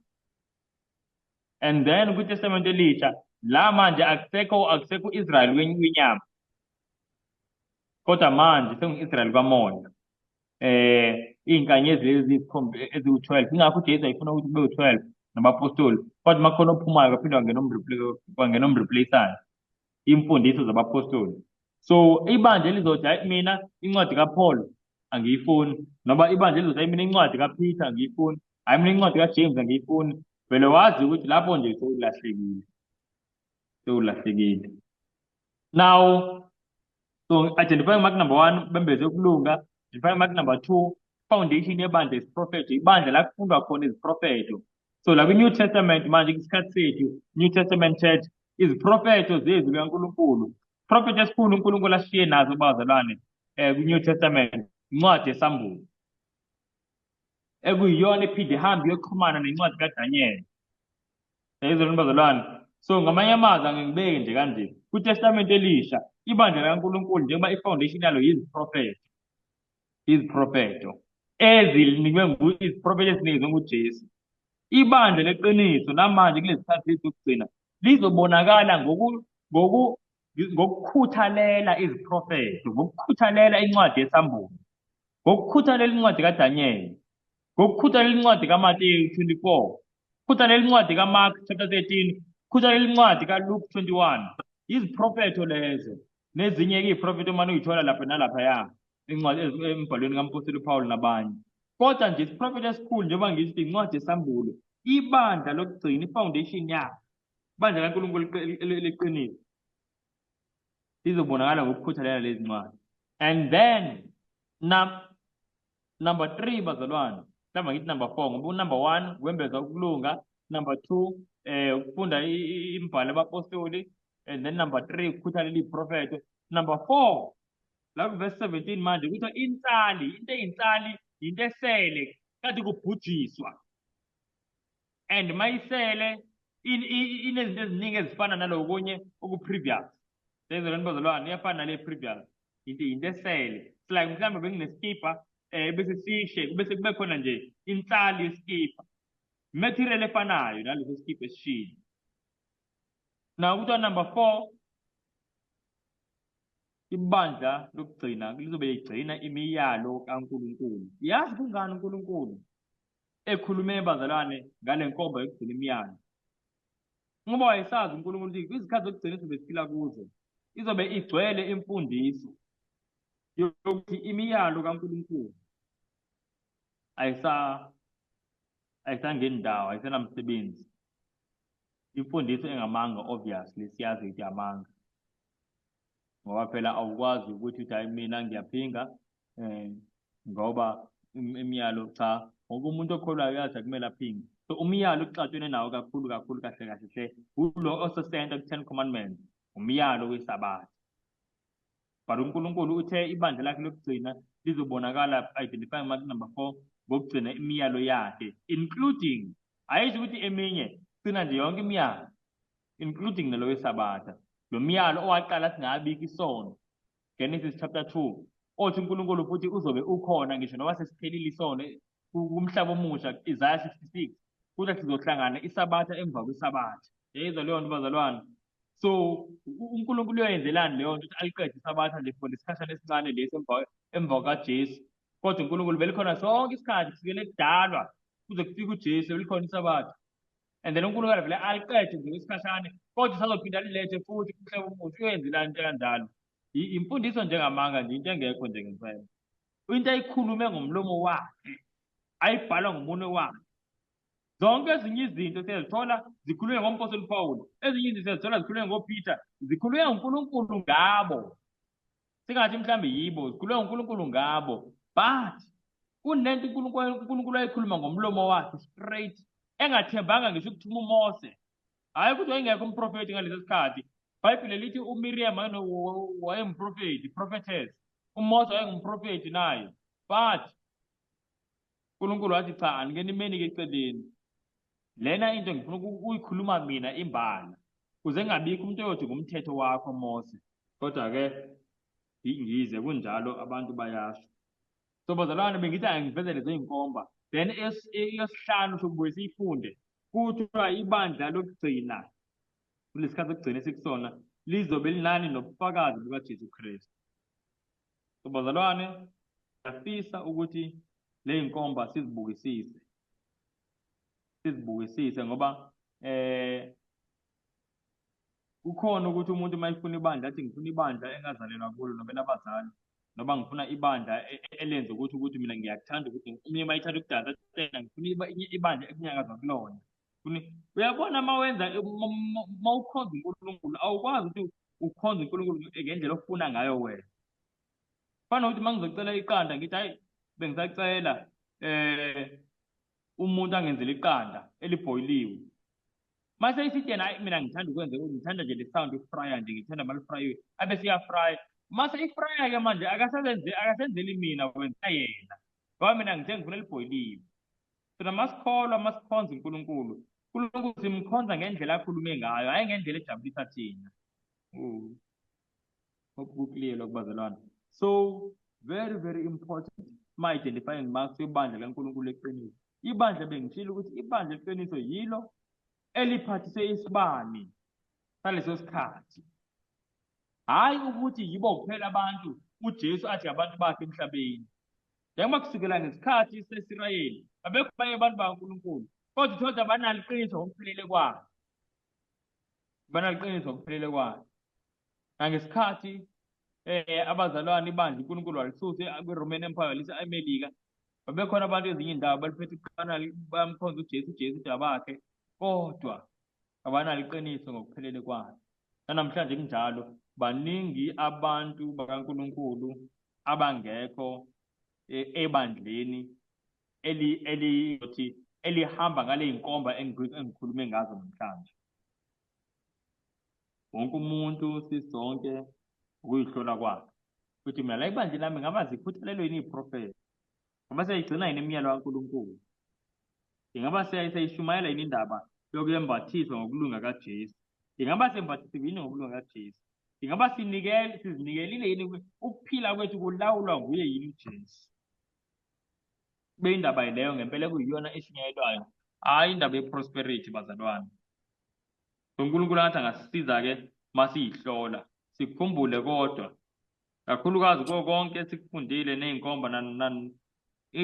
And then kwiTestament elisha la manje akusekho Israel wenyama, kodwa manje sengu-Israel kamoya. Iy'nkanyezi lezi eziwu-12, ingakho uJesu ayifuna ukuthi kube u-12 nabapostoli, kodwa makhona ophumayo kaphinde kwangena omreplaceayo, imfundiso zabapostoli. So ibandla elizothi hayi mina incwadi kaPaul angiyifuni, noma ibandla elizothi hayi mina incwadi kaPeter angiyifuni, hayi mina incwadi kaJames angiyifuni, vele wazi ukuthi lapho nje sewulahlekile. Now, so identifying mark number 1, bembeze ukulunga. Identifying mark number 2, foundation yebandla is prophet. Ibandla la kufundwa khona is prophet. So la kwi-New Testament manje isikhathi sethu, New Testament church is prophet zezwi likaNkulunkulu. Prophet esikhulu uNkulunkulu ashiye nazo bazalwane kwi-New Testament, incwadi yesambulo, ekuyiyona ephinde ihambe iyoxhumana nencwadi kaDaniel. Yayizwa bazalwane. So ngamanye amazwi angibeke nje kanje, kwiTestament elisha ibandla likaNkulunkulu njengoba i-foundation yalo yiziprofeto, iziprofeto ezinikwe nguJesu. Ibandla leqiniso namanje kulezi sikhathi zokugcina lizobonakala ngokukhuthalela iziprofeto, ngokukhuthalela incwadi yesambulo, ngokukhuthalela incwadi kaDaniel, ngokukhuthalela incwadi kaMateyu 24, khuthalela incwadi kaMark chapter 13, khuthalela incwadi kaLuke 21. Iziprofeto lezo nezinye-ke iy'profeto umane uyithola lapha nalaphaya embhalweni kampostoli uPaul nabanye. Kodwa nje isiprofeto esikhulu njengoba ngisho incwadi yesambulo, ibandla lokugcina, i-foundation yakho, ibandla kaNkulunkulu leqiniso lizobonakala ngokukhuthalela lezi ncwadi. And then number 3 bazalwane, mhlawumbe ngithi number 4 ngoba number 1 kwembeza ukulunga, number 2 ukufunda imbhalo yabapostoli, and then number 3 ukukhuthalela iprofeto, number 4 la verse 17 manje kuthiwa insali, into eyinsali into esele kade kubhujiswa, and mayisele inezinto eziningi ezifana nalokunye okuprevious. Lezo lento bazalwane iyafana nale previous, into esele. It's like mhlawumbe bengineskipha bese sishe bese kube khona nje insali yeskipha, material efanayo naleso skipha esishile. Now kuthiwa number 4, ibandla lokugcina lizobe ligcina imiyalo kaNkulunkulu. Yazi kungani uNkulunkulu ekhulume bazalwane ngale nkomba yokugcina imiyalo? Ngoba wayesazi uNkulunkulu ukuthi izikhathi zokugcina izobe siphila kuzo izobe igcwele imfundiso yokuthi imiyalo kaNkulunkulu ayisangendawo, ayisenamsebenzi. Imfundiso engamanga obviously siyazi ukuthi amanga, ngoba phela awukwazi ukuthi hayi mina ngiyaphinga ngoba imiyalo cha, wonke umuntu okholwayo uyazi kumele aphinge. So umyalo uxatshene nawo kakhulu kahle ulo ososenta ku-10 commandments, umyalo wesabatha. But uNkulunkulu uthe ibandla lakhe lokugcina lizobonakala, identifying mark number 4, ngokugcina imiyalo yakhe, including, ayisho ukuthi eminye gcina nje yonke imiyalo, including nalo wesabatha, lo myalo owaqala singabika isono, Genesis chapter 2, othi uNkulunkulu futhi uzobe ukhona ngisho noba sesiphelile isono kumhlaba omusha, Isaiah 66, kuthi sizohlangana isabatha emva kwesabatha. Yayizwa leyo nto bazalwane. So uNkulunkulu uyenzelani leyo nto ukuthi aliqede isabatha nje for isikhashana esincane lesi emva kaJesu, kodwa uNkulunkulu belikhona sonke isikhathi kusukela ekudalwa kuze kufike uJesu belikhona isabatha. And then uNkulunkulu vele aliqede nje kwesikhashana, kodwa usazophinda lilethe futhi kumhlaba omusha. Uyenzelani into kanjalo? Imfundiso njengamanga nje, into engekho nje ngempela. Into ayikhulume ngomlomo wakhe, ayibhala ngomunwe wakhe. Zonke ezinye izinto siyazithola zikhulunywe ngompostoli Paul, ezinye izinto siyazithola zikhulunywe ngoPeter, zikhulunywe uNkulunkulu ngabo. Singathi mhlambe yibo, zikhulunywe uNkulunkulu ngabo. But kunento uNkulunkulu ayikhuluma ngomlomo wakhe straight, engathembanga ngisho ukuthuma uMose. Hayi ukuthi wayengekho umprofeti ngalesi sikhathi. iBhayibheli lithi uMiriam wayengumprofeti, prophetess. uMose wayengumprofeti naye. but uNkulunkulu wathi cha andingeni imeni ke eceleni lena into ngifuna uyikhuluma mina imbala kuze ngabikho umuntu oyothi ngumthetho wakho Mose kodwa ke ngize kunjalo abantu bayasho so bazalwane bengithi angivezele zeyinkomba then eyesihlanu sokubuye siyifunde kuthiwa ibandla lokugcina kulesikhathi sokugcina esikusona lizobe linani nobufakazi bukaJesu Kristu so bazalwane siyafisa ukuthi leyinkomba sizibukisise ngoba kukhona ukuthi umuntu mayifuna ibandla athi ngifuna ibandla engazalelwa kulo noma labazali noma ngifuna ibandla elenza ukuthi mina ngiyakuthanda ukuthi umunye mayithanda ukudansa tena ngifuna ibandla ekunyakazwa kulona uyabona mawenza mawukhonza uNkulunkulu awukwazi ukuthi ukhonze uNkulunkulu ngendlela ofuna ngayo wena fana ukuthi mangizocela iqanda ngithi hayi bengisacela umuntu angenzele iqanda elibhoyiliwe mase isithi yena hayi mina ngithanda ukwenza ngithanda nje le sound yokufrya nje ngithanda malifryiwe abe siyafrya mase ifrya ke manje akasenzeli mina wenza yena ngoba mina ngithe ngifuna elibhoyiliwe thina masikholwa masikhonza uNkulunkulu simkhonza ngendlela akhulume ngayo hayi ngendlela ejabulisa thina okuclear lokubazalwana so very very important ma-identifying marks yobandla kaNkulunkulu eqiniso ibandla bengishilo ukuthi ibandla leqiniso yilo eliphathise isibani saleso sikhathi hayi ukuthi yibo kuphela abantu uJesu athi abantu bakhe emhlabeni njengoba kusukela ngesikhathi sesirayeli abekho abanye abantu bakaNkulunkulu kodwa uthola abanalo iqiniso ngokuphelele kwalo nangesikhathi abazalwane ibandla uNkulunkulu walisuse kwi-Roman Empire walisa eMelika babekhona abantu ezinye indawo baliphethe iqanali bayamkhonza uJesu bakhe kodwa abanalo iqiniso ngokuphelele kwalo namhlanje kunjalo baningi abantu bakaNkulunkulu abangekho ebandleni elihamba ngale inkomba engikhulume ngazo namhlanje wonke umuntu sisonke ukuyihlola kwakhe ukuthi mina la ibandla lami ngaba zikhuthalelwe yini iprofeti ngaba siyayigcina yini imiyalo kaNkulunkulu ingaba siyayishumayela yini indaba yokuyembathiswa ngokulunga kaJesu ingaba sembathiswe yini ngokulunga kaJesu ingaba sizinikelile yini ukuphila kwethu kulawulwa nguye yini uJesu kube indaba leyo ngempela kuyiyona eshinyayelwayo hayi indaba yeprosperity bazalwane uNkulunkulu athi angasisiza-ke masiyihlola sikhumbule kodwa kakhulukazi konke esikufundile ney'nkomba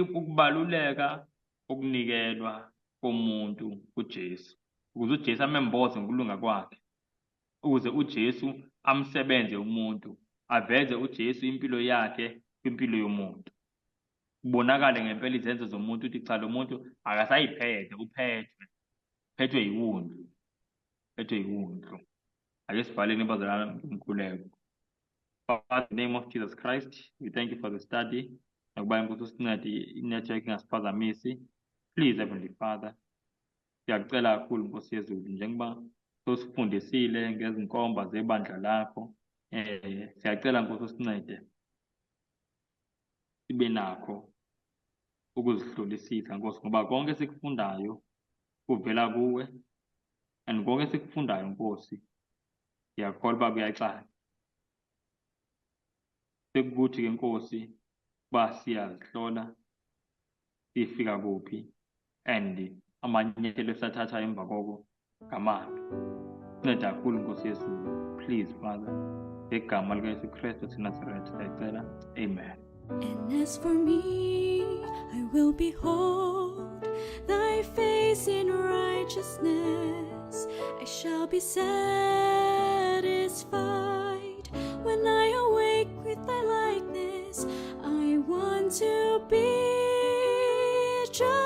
ukubaluleka okunikelwa komuntu kuJesu ukuze uJesu amemboze ngokulunga kwakhe ukuze uJesu amsebenze umuntu aveze uJesu impilo yakhe kwimpilo yomuntu kubonakale ngempela izenzo zomuntu ukuthi cha lo muntu akasayiphethe uphethwe yiwundlu ake sibhaleni bazalwane ngomkhuleko Father, in the name of Jesus Christ, we thank you for the study. Please, Heavenly Father, siyacela kakhulu Nkosi yezulu njengoba sosifundisile ngezinkomba zebandla lakho siyacela Nkosi usincede sibe nakho ukuzihlolisisa Nkosi ngoba konke esikufundayo kuvela kuwe and konke esikufundayo Nkosi siyakholwa uba kuyaxaka sekukuthi ke Nkosi ba siyazihlola sifika kuphi and amanyathelo esathatha emva koko ngamaphi nceda kakhulu Nkosi yezulu please Father ngegama likaYesu Kristu waseNazaretha siyacela amen. And as for me, I will behold thy face in righteousness. I shall be satisfied when I awake with thy likeness. I want to be just